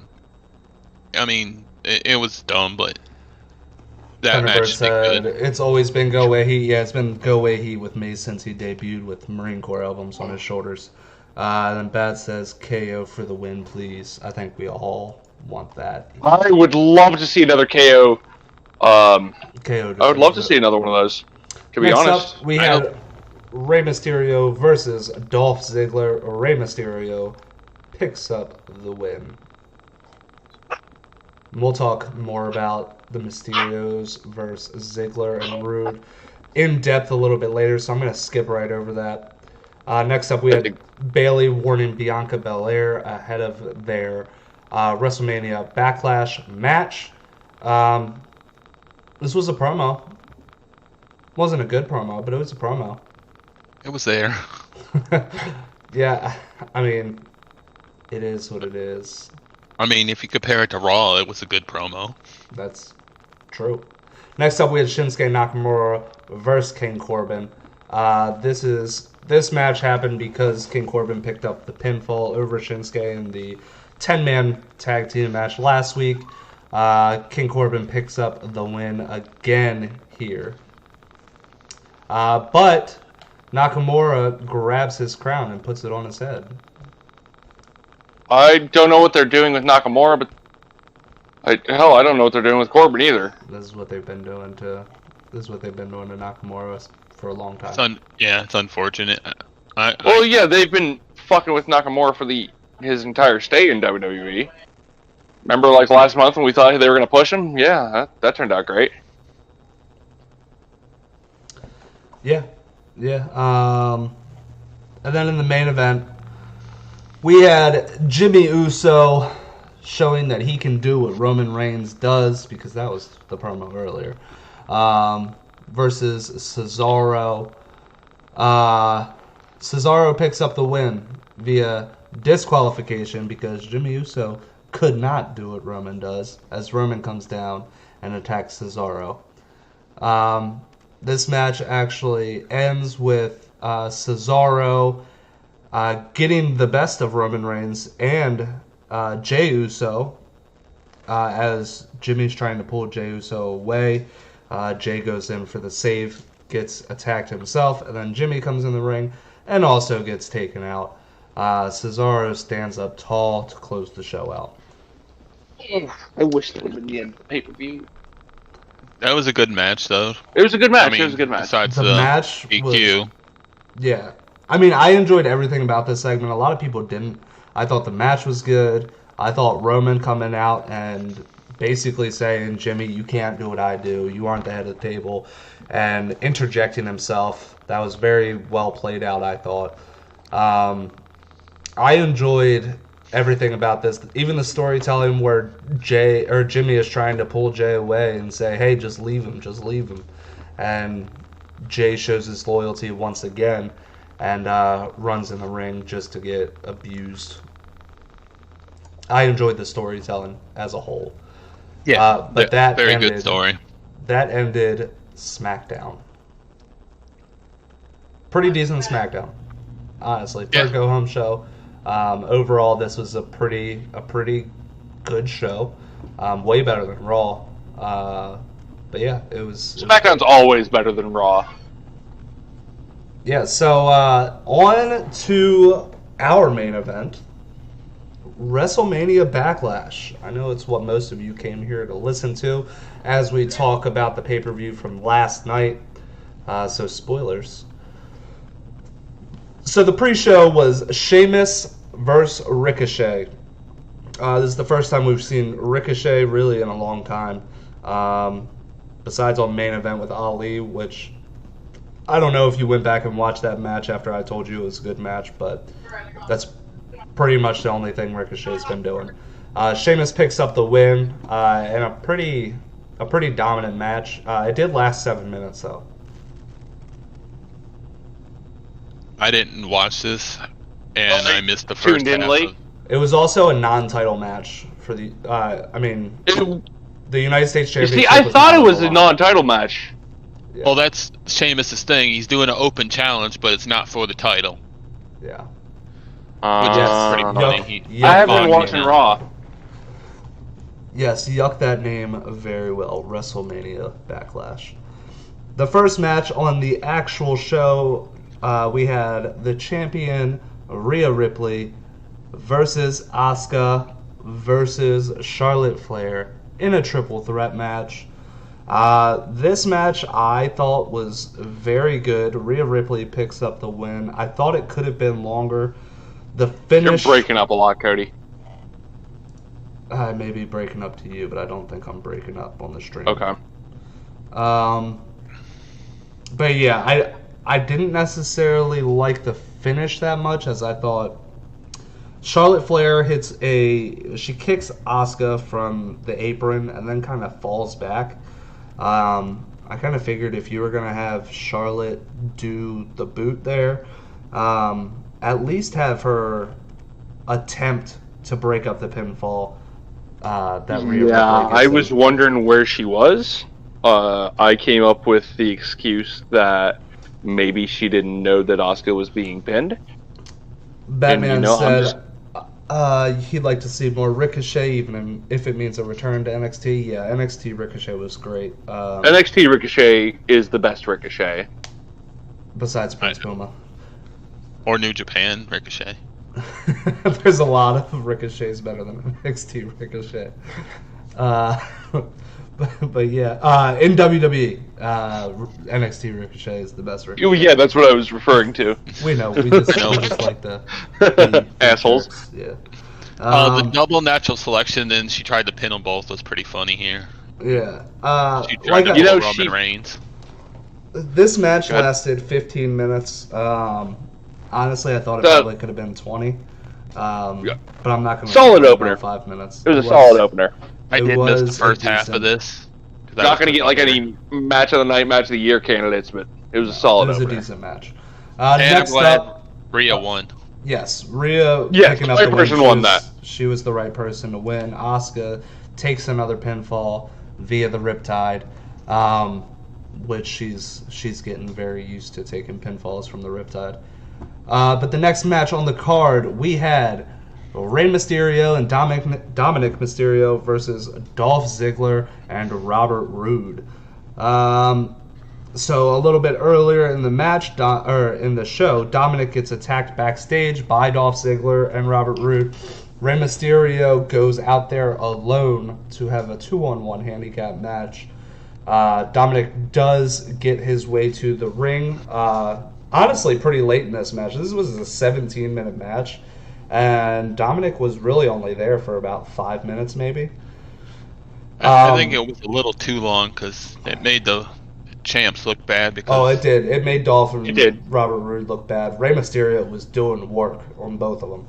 I mean, it was dumb, but that match said, it's always been Go Away Heat. Yeah, it's been Go Away Heat with me since he debuted with Marine Corps albums on his shoulders. Then Bat says, KO for the win, please. I think we all want that. I would love to see another KO. KO. I would love to see another one of those, to be honest. Up, we had Rey Mysterio versus Dolph Ziggler. Rey Mysterio picks up the win. We'll talk more about the Mysterios versus Ziggler and Rude in depth a little bit later, so I'm going to skip right over that. Next up, we had Bayley warning Bianca Belair ahead of their WrestleMania Backlash match. This was a promo. Wasn't a good promo, but it was a promo. It was there. Yeah, I mean, it is what it is. I mean, if you compare it to Raw, it was a good promo. That's true. Next up, we had Shinsuke Nakamura versus King Corbin. This match happened because King Corbin picked up the pinfall over Shinsuke in the 10-man tag team match last week. King Corbin picks up the win again here. But Nakamura grabs his crown and puts it on his head. I don't know what they're doing with Nakamura, but I don't know what they're doing with Corbin either. This is what they've been doing to Nakamura for a long time. It's unfortunate. They've been fucking with Nakamura for his entire stay in WWE. Remember, like last month when we thought they were going to push him? Yeah, that turned out great. Yeah. And then in the main event, we had Jimmy Uso showing that he can do what Roman Reigns does, because that was the promo earlier, versus Cesaro. Cesaro picks up the win via disqualification because Jimmy Uso could not do what Roman does, as Roman comes down and attacks Cesaro. This match actually ends with Cesaro getting the best of Roman Reigns and Jey Uso, as Jimmy's trying to pull Jey Uso away. Jey goes in for the save, gets attacked himself, and then Jimmy comes in the ring and also gets taken out. Cesaro stands up tall to close the show out. I wish that would have been the end of the pay-per-view. That was a good match, though. It was a good match. I mean, it was a good match. Besides the match DQ. Yeah. I mean, I enjoyed everything about this segment. A lot of people didn't. I thought the match was good. I thought Roman coming out and basically saying, Jimmy, you can't do what I do. You aren't the head of the table. And interjecting himself. That was very well played out, I thought. I enjoyed everything about this. Even the storytelling where Jimmy is trying to pull Jey away and say, hey, just leave him. And Jey shows his loyalty once again and runs in the ring just to get abused. I enjoyed the storytelling as a whole. Yeah, but that very ended, good story. That ended SmackDown. Pretty decent SmackDown, honestly. Third go-home show. Overall, this was a pretty good show. Way better than Raw. But yeah, it was... SmackDown's always better than Raw. Yeah, so on to our main event. WrestleMania Backlash. I know it's what most of you came here to listen to as we talk about the pay-per-view from last night. So spoilers. So the pre-show was Sheamus versus Ricochet. This is the first time we've seen Ricochet really in a long time. Besides on main event with Ali, which I don't know if you went back and watched that match after I told you it was a good match, but that's pretty much the only thing Ricochet's been doing. Sheamus picks up the win in a pretty dominant match. It did last 7 minutes though. I didn't watch this, and I missed the first tuned in half. late. It was also a non-title match for the. The United States You Championship. see, I thought it was a non. non-title match. Yeah. Well, that's Sheamus' thing. He's doing an open challenge, but it's not for the title, Yeah. which is pretty funny. Yuck. I have bugged been me watching now. Raw. Yes, yuck that name very well. WrestleMania Backlash. The first match on the actual show, we had the champion Rhea Ripley versus Asuka versus Charlotte Flair in a triple threat match. This match I thought was very good. Rhea Ripley picks up the win. I thought it could have been longer. The finish. You're breaking up a lot, Cody. I may be breaking up to you, but I don't think I'm breaking up on the stream. Okay. But yeah, I didn't necessarily like the finish that much, as I thought Charlotte Flair she kicks Asuka from the apron and then kind of falls back. I kind of figured if you were going to have Charlotte do the boot there, at least have her attempt to break up the pinfall. That Rhea Ripley I gets was in. wondering where she was. I came up with the excuse that maybe she didn't know that Asuka was being pinned. Batman I'm said he'd like to see more Ricochet, even if it means a return to NXT. Yeah, NXT Ricochet was great. NXT Ricochet is the best Ricochet. Besides Prince Puma. Or New Japan Ricochet. There's a lot of Ricochets better than NXT Ricochet. But yeah, in WWE, NXT Ricochet is the best Ricochet. Oh, yeah, that's what I was referring to. We know. We just like the Assholes. jerks, Yeah. The double natural selection, and she tried to pin them both, was pretty funny here. Yeah. She tried to pull Roman Reigns. This match lasted 15 minutes. Honestly, I thought it probably could have been 20. But I'm not going to. Solid opener. 5 minutes. It was a solid opener. I did miss the first half of this. Not going to get like any match of the night, match of the year candidates, but it was a solid opener. It was a decent match. And Next I'm glad up, Rhea won. yes, Rhea Yes, picking the up right the person win. won that. She was the right person to win. Asuka takes another pinfall via the Riptide, which she's getting very used to taking pinfalls from the Riptide. But the next match on the card, we had Rey Mysterio and Dominic Mysterio versus Dolph Ziggler and Robert Roode. So a little bit earlier in the match, in the show, Dominic gets attacked backstage by Dolph Ziggler and Robert Roode. Rey Mysterio goes out there alone to have a 2-on-1 handicap match. Dominic does get his way to the ring. Honestly, pretty late in this match. This was a 17-minute match, and Dominic was really only there for about 5 minutes, maybe. I think it was a little too long because it made the champs look bad. Because it did. It made Dolph and Robert Roode look bad. Rey Mysterio was doing work on both of them.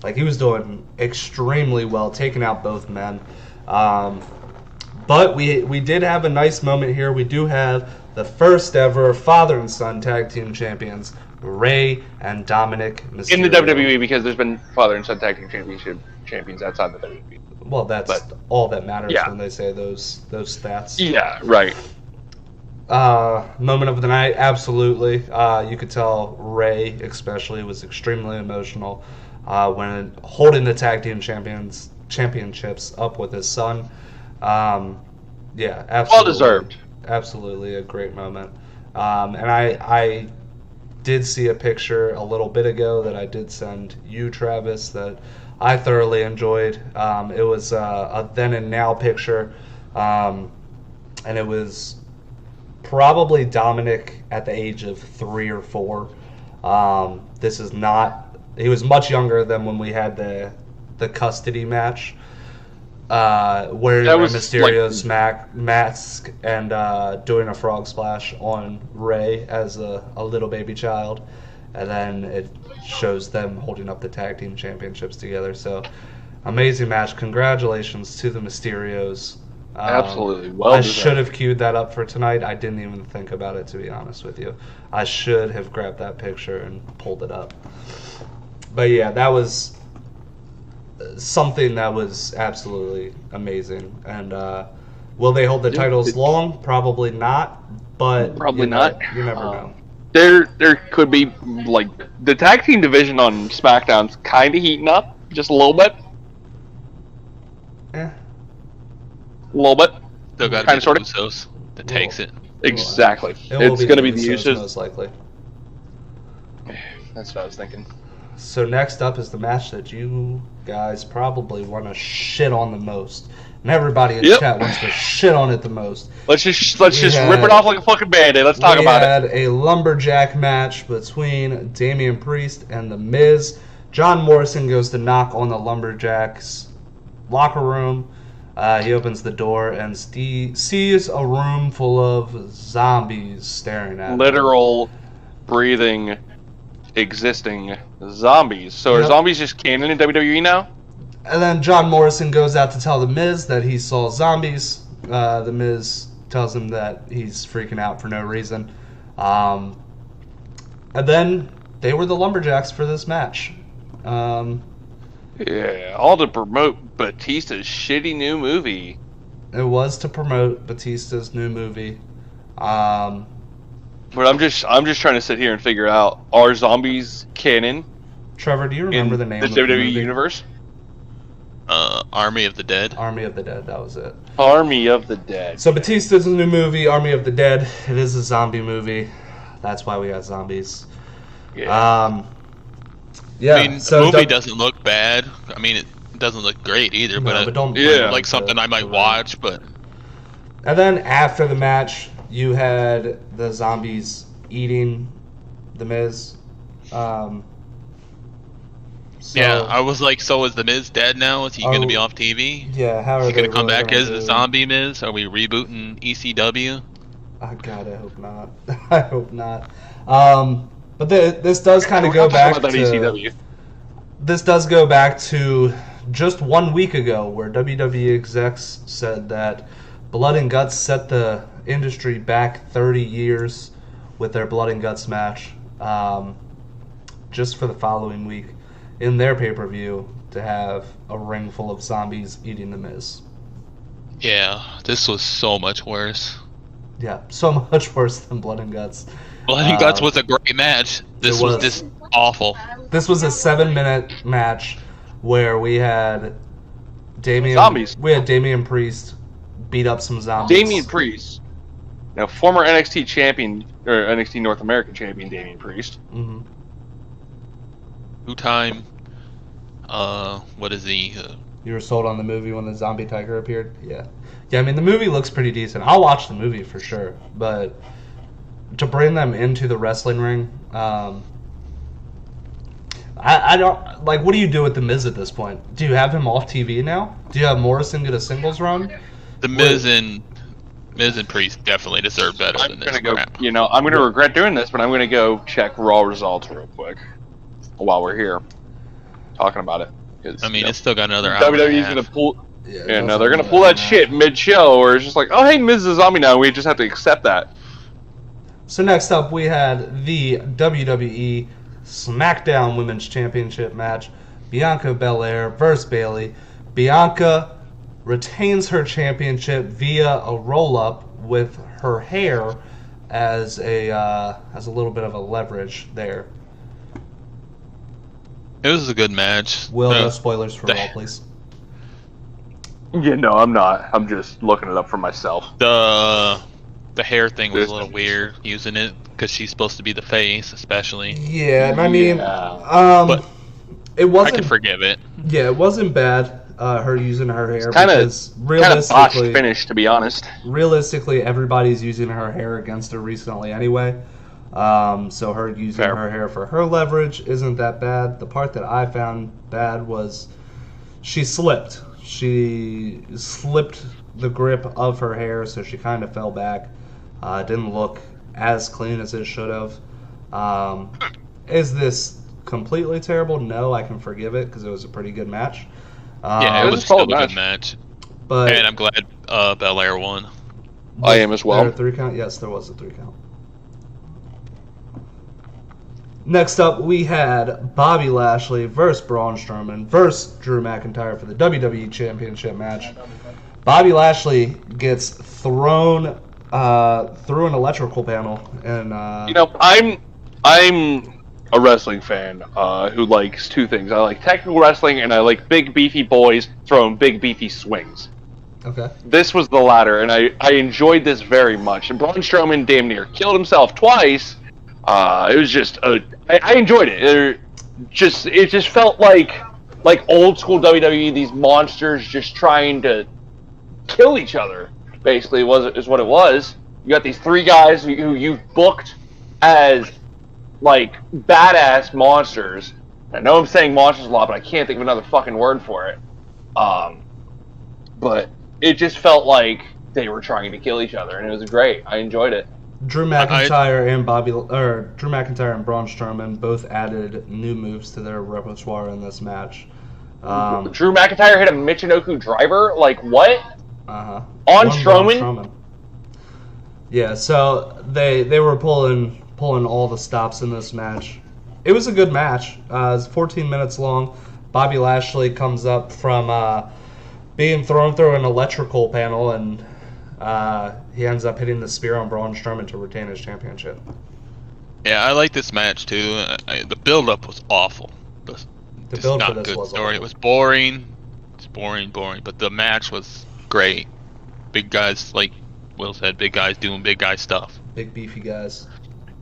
Like, he was doing extremely well, taking out both men. But we did have a nice moment here. We do have the first ever father and son tag team champions, Rey and Dominic Mysterio. In the WWE, because there's been father and son tag team champions outside the WWE. Well, that's all that matters when they say those stats. Yeah, right. Moment of the night, absolutely. You could tell Rey, especially, was extremely emotional when holding the tag team championships up with his son. Yeah, absolutely. Well deserved. Absolutely a great moment. And I did see a picture a little bit ago that I did send you, Travis, that I thoroughly enjoyed. It was a then and now picture, and it was probably Dominic at the age of 3 or 4. This is not. He was much younger than when we had the custody match. Wearing Mysterio's mask and doing a frog splash on Rey as a little baby child, and then it shows them holding up the tag team championships together. So, amazing match. Congratulations to the Mysterios. Absolutely. Well I deserved. should have queued that up for tonight. I didn't even think about it, to be honest with you. I should have grabbed that picture and pulled it up. But yeah, that was something that was absolutely amazing. And will they hold the titles long? Probably not. But Probably not. You never know. There could be, like, the tag team division on SmackDown's kind of heating up, just a little bit. Eh. A little bit. Still got to be Kinda, the sorta. Usos that takes it. Exactly. It will It's going to be the the Usos, Usos. most likely. That's what I was thinking. So next up is the match that you guys probably want to shit on the most, and everybody in Yep. chat wants to shit on it the most. Let's just We rip had- it off like a fucking band-aid. Let's talk about it. We had a lumberjack match between Damian Priest and The Miz. John Morrison goes to knock on the lumberjacks' locker room. He opens the door and sees a room full of zombies staring at him. Literal, breathing, existing zombies. So are Yep. zombies just canon in WWE now? And then John Morrison goes out to tell The Miz that he saw zombies. The Miz tells him that he's freaking out for no reason. And then they were the lumberjacks for this match. Yeah, all to promote Batista's shitty new movie. It was to promote Batista's new movie. But I'm just trying to sit here and figure out, are zombies canon Trevor, do you in remember the name the of the WWE movie? universe? Army of the Dead. Army of the Dead, that was it. Army of the Dead. So Batista's new movie, Army of the Dead. It is a zombie movie. That's why we got zombies. Yeah. Yeah, I mean, so the movie Doug- doesn't look bad. I mean, it doesn't look great either, No, but, but don't yeah. like something I might watch. But And then after the match, you had the zombies eating The Miz. So, yeah, I was like, so is the Miz dead now? Is he going to be off TV? Yeah, how are Is he they going to come really back gonna as the do- zombie Miz? Are we rebooting ECW? Oh, God, I hope not. I hope not. But this does kind of go back about that to ECW. this does go back to just 1 week ago, where WWE execs said that Blood and Guts set the industry back 30 years with their Blood and Guts match, just for the following week in their pay-per-view to have a ring full of zombies eating The Miz. Yeah, this was so much worse. Yeah, so much worse than Blood and Guts. Blood and Guts was a great match. This was just awful. This was a 7-minute match where we had Zombies. We had Damian Priest beat up some zombies. Damian Priest. Now, former NXT champion, or NXT North American champion Damian Priest. Hmm. Two-time, what is he? You were sold on the movie when the zombie tiger appeared? Yeah. Yeah, I mean, the movie looks pretty decent. I'll watch the movie for sure. But to bring them into the wrestling ring, I don't... Like, what do you do with The Miz at this point? Do you have him off TV now? Do you have Morrison get a singles run? The Miz and Priest definitely deserve better I'm than this gonna go. crap. You know, I'm gonna regret doing this, but I'm gonna go check Raw results real quick while we're here talking about it. 'Cause, I mean, you know, it's still got another hour. and a WWE's half. gonna pull. Yeah, Yeah, no, they're gonna pull that shit mid-show, where it's just like, oh hey, Miz is a zombie now. We just have to accept that. So next up, we had the WWE SmackDown Women's Championship match. Bianca Belair versus Bayley. Bianca retains her championship via a roll-up with her hair as a little bit of a leverage there. It was a good match. Will, no spoilers for Raw, please. Yeah, no, I'm not. I'm just looking it up for myself. The hair thing was a little weird using it because she's supposed to be the face, especially. Yeah, and I mean, But it I wasn't. can forgive it. Yeah, it wasn't bad. Her using her hair Kind of because botched realistically, finish, to be honest. realistically, everybody's using her hair against her recently anyway. So her using Fair. her hair for her leverage isn't that bad. The part that I found bad was she slipped. She slipped the grip of her hair, so she kind of fell back. Didn't look as clean as it should have. Is this completely terrible? No, I can forgive it because it was a pretty good match. Yeah, it was was a still a solid good match. match. But And I'm glad Belair won. I am as well. There a 3 count? Yes, there was a 3 count. Next up, we had Bobby Lashley versus Braun Strowman versus Drew McIntyre for the WWE Championship match. Bobby Lashley gets thrown through an electrical panel, and I'm a wrestling fan who likes two things. I like technical wrestling, and I like big beefy boys throwing big beefy swings. Okay. This was the latter, and I enjoyed this very much. And Braun Strowman damn near killed himself twice. It was just I enjoyed it. It just felt like old school WWE. These monsters just trying to kill each other. Basically, is what it was. You got these 3 guys who you've booked as like badass monsters. I know I'm saying monsters a lot, but I can't think of another fucking word for it. But it just felt like they were trying to kill each other, and it was great. I enjoyed it. Drew McIntyre and Braun Strowman both added new moves to their repertoire in this match. Drew McIntyre hit a Michinoku driver. Like what? On Strowman. Yeah, so they were pulling all the stops in this match. It was a good match. It's 14 minutes long. Bobby Lashley comes up from being thrown through an electrical panel, and he ends up hitting the spear on Braun Strowman to retain his championship. Yeah, I like this match too. The build-up was awful. The build for this was awful. It was boring. It's boring, but the match was great. Big guys, like Will said, big guys doing big guy stuff. Big beefy guys.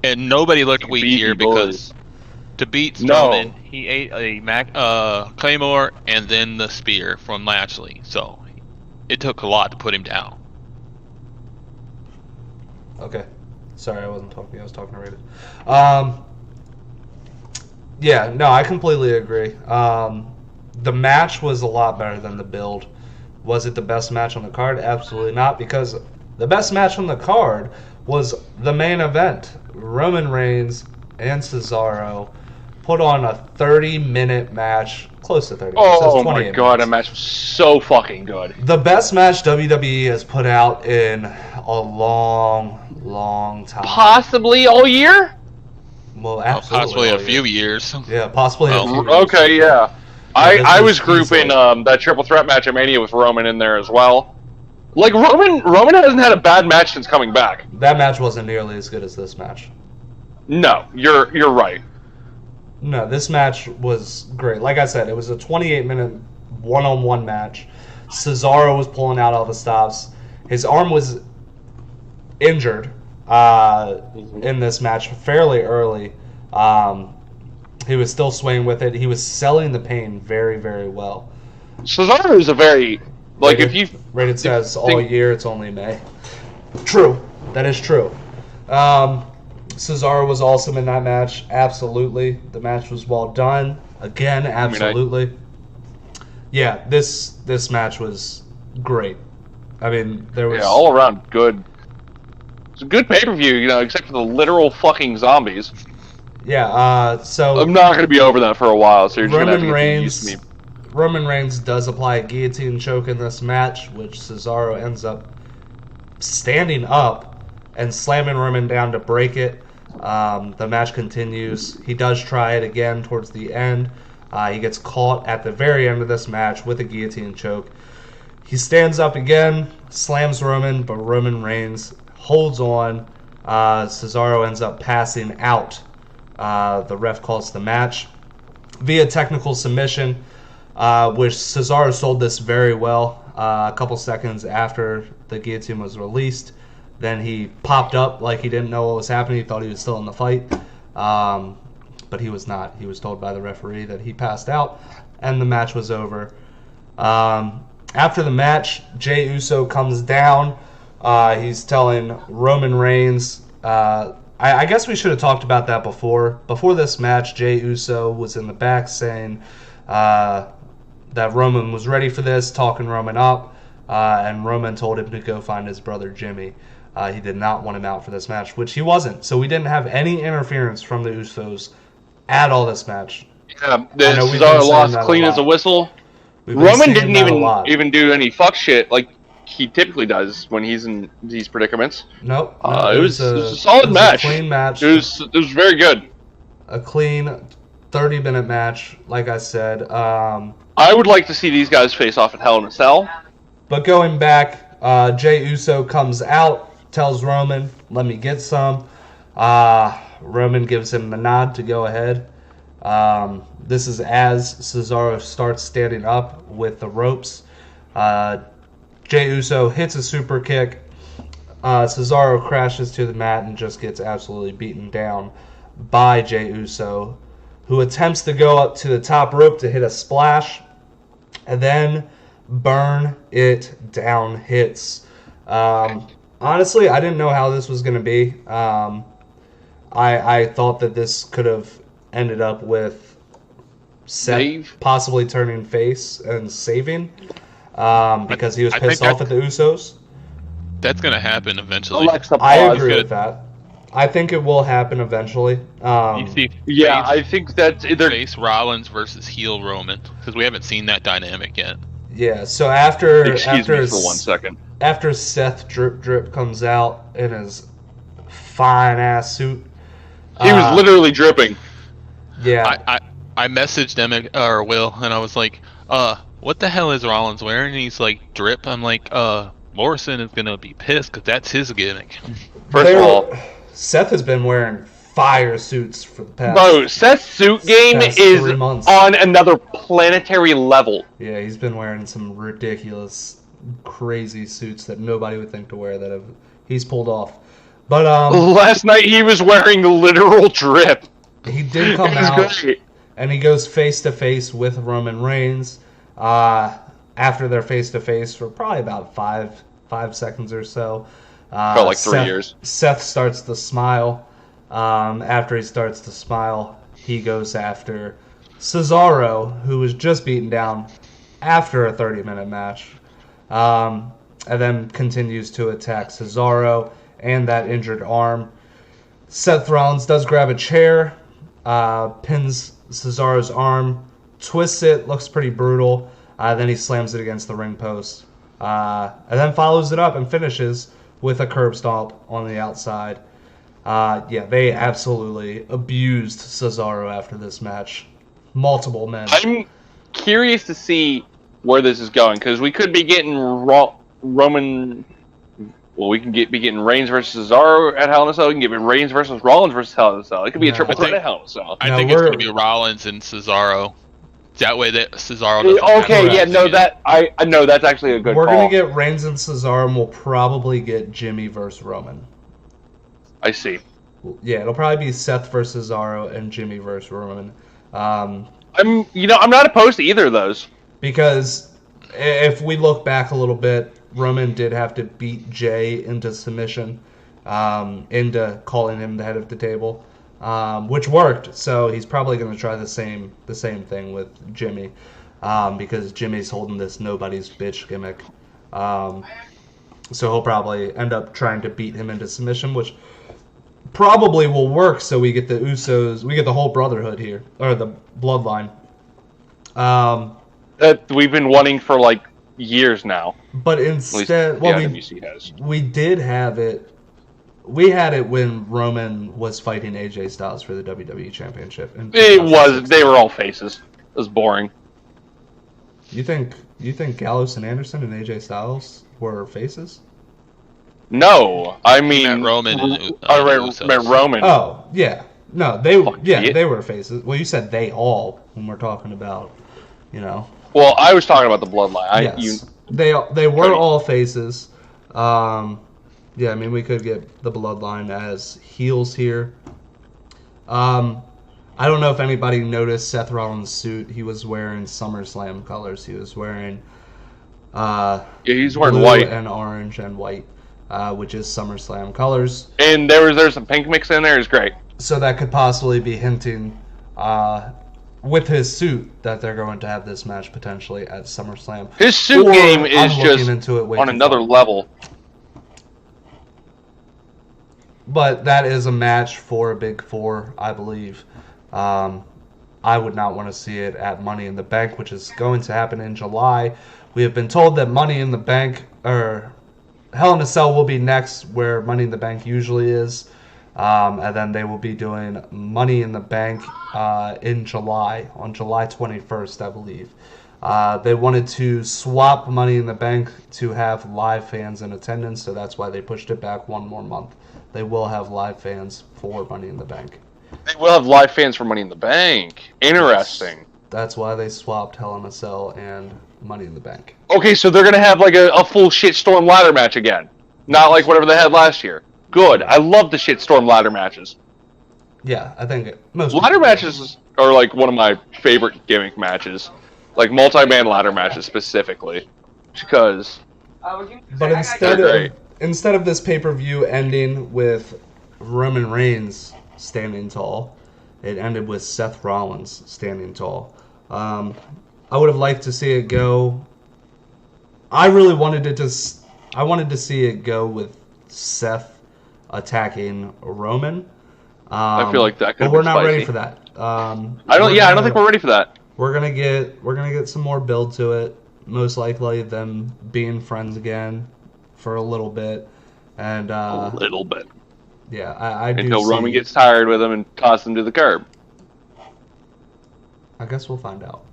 And nobody looked weak here because to beat Strowman, he ate a Claymore and then the spear from Lashley. So it took a lot to put him down. Okay. Sorry, I wasn't talking. I was talking to Rated. Yeah, no, I completely agree. The match was a lot better than the build. Was it the best match on the card? Absolutely not, because the best match on the card was the main event. Roman Reigns and Cesaro put on a 30-minute match, close to 30 minutes. Oh my god, that match was so fucking good. The best match WWE has put out in a long, long time. Possibly all year? Well, absolutely. Possibly a few years. Yeah, possibly a few years. Okay, yeah. I was grouping that triple threat match at Mania with Roman in there as well. Like, Roman hasn't had a bad match since coming back. That match wasn't nearly as good as this match. No, you're right. No, this match was great. Like I said, it was a 28-minute one-on-one match. Cesaro was pulling out all the stops. His arm was injured in this match fairly early. He was still swaying with it. He was selling the pain very, very well. Cesaro is a very... Like, Rated says, all year, it's only May. True. That is true. Cesaro was awesome in that match. Absolutely. The match was well done. Again, absolutely. Yeah, this match was great. I mean, there was... Yeah, all around good. It's a good pay-per-view, except for the literal fucking zombies. Yeah, so... I'm not going to be over that for a while, so you're just going to have to get used to me. Roman Reigns does apply a guillotine choke in this match, which Cesaro ends up standing up and slamming Roman down to break it. The match continues. He does try it again towards the end. He gets caught at the very end of this match with a guillotine choke. He stands up again, slams Roman, but Roman Reigns holds on. Cesaro ends up passing out. The ref calls the match via technical submission, which Cesaro sold this very well. A couple seconds after the guillotine was released, then he popped up like he didn't know what was happening. He thought he was still in the fight, but he was not. He was told by the referee that he passed out, and the match was over. After the match, Jey Uso comes down. He's telling Roman Reigns... I guess we should have talked about that before. Before this match, Jey Uso was in the back saying that Roman was ready for this, talking Roman up, and Roman told him to go find his brother Jimmy. He did not want him out for this match, which he wasn't. So we didn't have any interference from the Usos at all this match. Yeah, Cesaro lost clean as a whistle. Roman didn't even do any fuck shit. Like, he typically does when he's in these predicaments. Nope. It was a solid match. A clean match. It was very good. A clean 30-minute match, like I said. I would like to see these guys face off at Hell in a Cell. But going back, Jey Uso comes out, tells Roman, "Let me get some." Roman gives him the nod to go ahead. This is as Cesaro starts standing up with the ropes. Jey Uso hits a super kick. Cesaro crashes to the mat and just gets absolutely beaten down by Jey Uso, who attempts to go up to the top rope to hit a splash, and then burn it down hits. Honestly, I didn't know how this was going to be. I thought that this could have ended up with Seth possibly turning face and saving because he was pissed off at the Usos. That's going to happen eventually. I agree with that. I think it will happen eventually. You see I think that's either face Rollins versus heel Roman, because we haven't seen that dynamic yet. Yeah, so after Excuse me for 1 second. After Seth Drip comes out in his fine ass suit, he was literally dripping. Yeah, I messaged him or Will, and I was like, what the hell is Rollins wearing? And he's like, drip. I'm like, Morrison is gonna be pissed because that's his gimmick. First of all, Seth has been wearing fire suits for the past. Bro, Seth's suit game is 3 months. on another planetary level. Yeah, he's been wearing some ridiculous, crazy suits that nobody would think to wear that he's pulled off. But last night he was wearing literal drip. He did come out, and he goes face to face with Roman Reigns. After their face to face for probably about five seconds or so. Felt like 3 years. Seth starts to smile. After he starts to smile, he goes after Cesaro, who was just beaten down after a 30-minute match, and then continues to attack Cesaro and that injured arm. Seth Rollins does grab a chair, pins Cesaro's arm, twists it, looks pretty brutal. Then he slams it against the ring post, and then follows it up and finishes with a curb stomp on the outside. They absolutely abused Cesaro after this match. Multiple men. I'm curious to see where this is going, because we could be getting Roman. Well, we can be getting Reigns versus Cesaro at Hell in a Cell. We can get Reigns versus Rollins versus Hell in a Cell. It could be a triple threat at Hell in a Cell. I think it's going to be Rollins and Cesaro. That way that Cesaro doesn't I know that's actually a good We're call. going to get Reigns and Cesaro, and we'll probably get Jimmy versus Roman. I see. Yeah, it'll probably be Seth versus Cesaro and Jimmy versus Roman. I'm not opposed to either of those. Because if we look back a little bit, Roman did have to beat Jey into submission, into calling him the head of the table. Which worked, so he's probably going to try the same thing with Jimmy, because Jimmy's holding this nobody's bitch gimmick. So he'll probably end up trying to beat him into submission, which probably will work. So we get the Usos, we get the whole Brotherhood here, or the Bloodline. That we've been wanting for like years now. But instead, we did have it. We had it when Roman was fighting AJ Styles for the WWE Championship. They were all faces. It was boring. You think Gallows and Anderson and AJ Styles were faces? No, I mean Roman. Roman. Oh yeah, no, they were faces. Well, you said they all when we're talking about, Well, I was talking about the Bloodline. Yes, they were all faces. Yeah, I mean, we could get the Bloodline as heels here. I don't know if anybody noticed Seth Rollins' suit. He was wearing SummerSlam colors. He was wearing he's wearing blue white and orange and white, which is SummerSlam colors. And there's some pink mix in there. It's great. So that could possibly be hinting with his suit that they're going to have this match potentially at SummerSlam. His suit game is just on another level. But that is a match for a Big Four, I believe. I would not want to see it at Money in the Bank, which is going to happen in July. We have been told that Money in the Bank, or Hell in a Cell will be next, where Money in the Bank usually is. And then they will be doing Money in the Bank in July, on July 21st, I believe. They wanted to swap Money in the Bank to have live fans in attendance, so that's why they pushed it back one more month. They will have live fans for Money in the Bank. They will have live fans for Money in the Bank. Interesting. That's why they swapped Hell in a Cell and Money in the Bank. Okay, so they're going to have like a full shitstorm ladder match again. Not like whatever they had last year. Good. I love the shitstorm ladder matches. Yeah, I think most ladder matches are like one of my favorite gimmick matches. Like multi-man ladder matches specifically. Because... But instead of this pay-per-view ending with Roman Reigns standing tall, it ended with Seth Rollins standing tall. I would have liked to see it go. I wanted to see it go with Seth attacking Roman. I feel like that could. But we're not ready for that. I don't think we're ready for that. We're gonna get some more build to it. Most likely them being friends again for a little bit, and a little bit. Yeah, I do. Until Roman gets tired with him and tosses him to the curb. I guess we'll find out.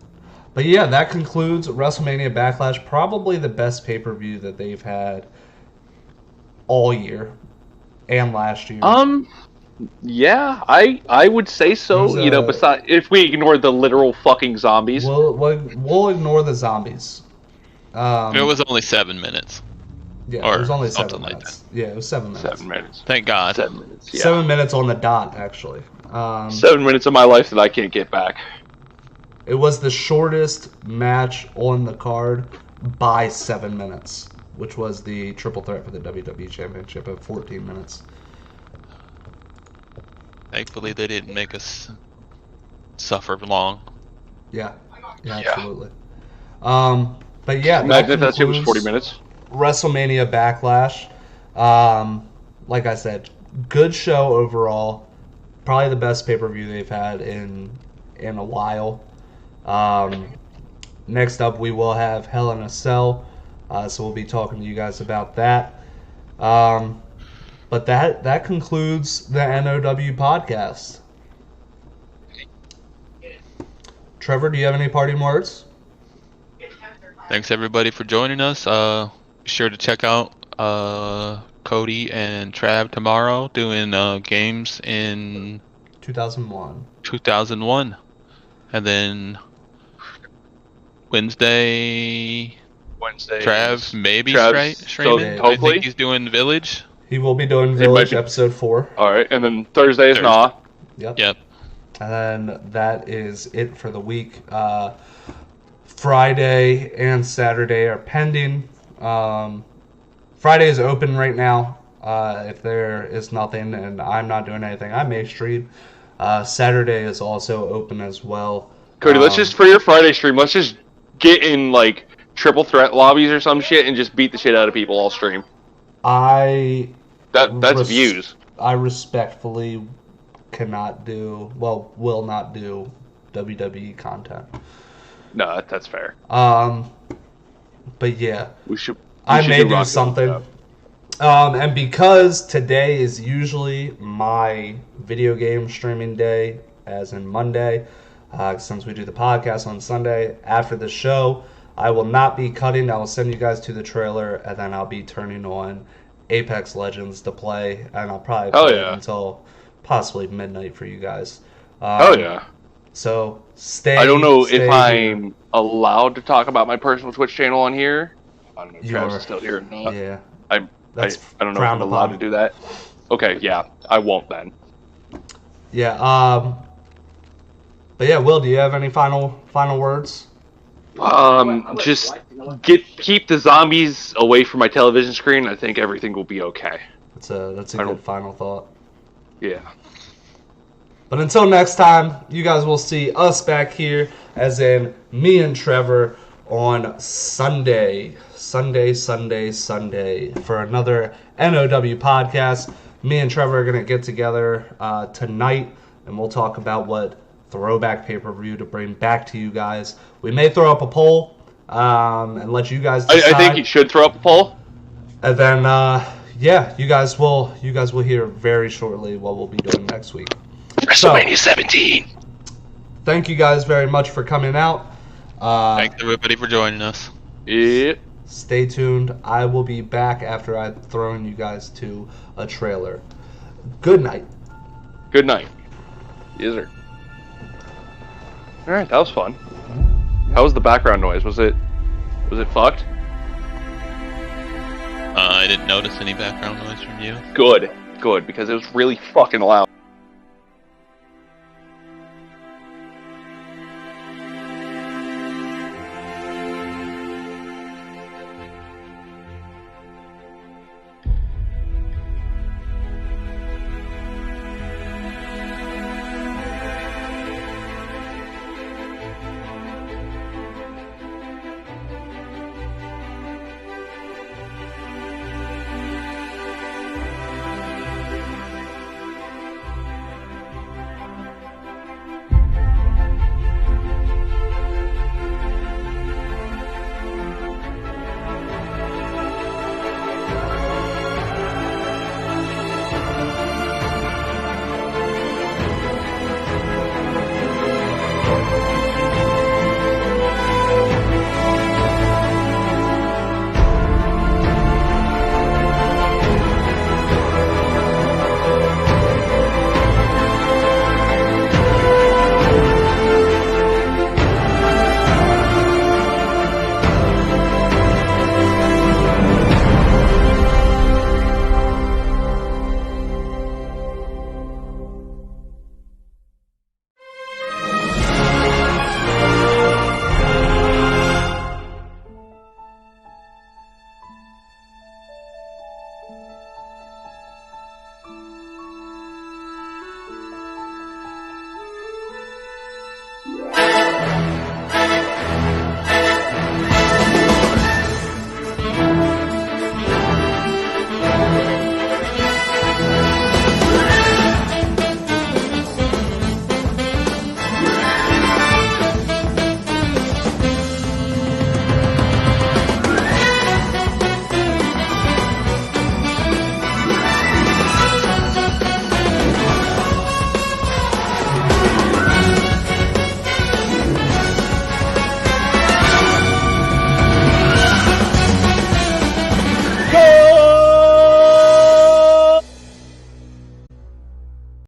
But yeah, that concludes WrestleMania Backlash. Probably the best pay-per-view that they've had all year and last year. Yeah, I would say so. Besides, if we ignore the literal fucking zombies, we'll ignore the zombies. It was only 7 minutes. Yeah, it was only 7 like minutes. that. Yeah, it was 7 minutes. 7 minutes. Thank God. 7 minutes. Yeah. 7 minutes on the dot, actually. 7 minutes of my life that I can't get back. It was the shortest match on the card by 7 minutes, which was the triple threat for the WWE Championship at 14 minutes. Thankfully, they didn't make us suffer long. Yeah, absolutely. But yeah, imagine if that shit was 40 minutes. WrestleMania Backlash. Like I said, good show overall. Probably the best pay-per-view they've had in a while. Next up, we will have Hell in a Cell. So we'll be talking to you guys about that. But that concludes the NOW podcast. Trevor, do you have any parting words? Thanks everybody for joining us. Be sure to check out Cody and Trav tomorrow doing games in 2001. 2001, and then Wednesday Trav maybe streaming. I think he's doing Village. He will be doing Village episode 4. All right, and then Thursday is NOW. Yep. And then that is it for the week. Friday and Saturday are pending. Friday is open right now. If there is nothing and I'm not doing anything, I may stream. Saturday is also open as well. Cody, let's just, for your Friday stream, let's just get in like triple threat lobbies or some shit and just beat the shit out of people all stream. That's views. I respectfully will not do WWE content. No, that's fair. But yeah, I may do something. And because today is usually my video game streaming day, as in Monday, since we do the podcast on Sunday, after the show, I will not be cutting. I will send you guys to the trailer, and then I'll be turning on Apex Legends to play, and I'll probably play it until possibly midnight for you guys. So stay. I don't know if I'm allowed to talk about my personal Twitch channel on here. I don't know if Travis still here or not. Yeah. I don't know if I'm allowed to do that. Okay, yeah, I won't then. Yeah. But yeah, Will, do you have any final words? Just keep the zombies away from my television screen. I think everything will be okay. That's a good final thought. Yeah. But until next time, you guys will see us back here, as in me and Trevor, on Sunday, for another NOW podcast. Me and Trevor are going to get together tonight, and we'll talk about what throwback pay-per-view to bring back to you guys. We may throw up a poll and let you guys decide. I think you should throw up a poll. And then, yeah, you guys will hear very shortly what we'll be doing next week. WrestleMania 17. Thank you guys very much for coming out. Thanks everybody for joining us. Yep. Stay tuned. I will be back after I've thrown you guys to a trailer. Good night. Good night. Yes, sir. All right, that was fun. How was the background noise? Was it fucked? I didn't notice any background noise from you. Good, because it was really fucking loud.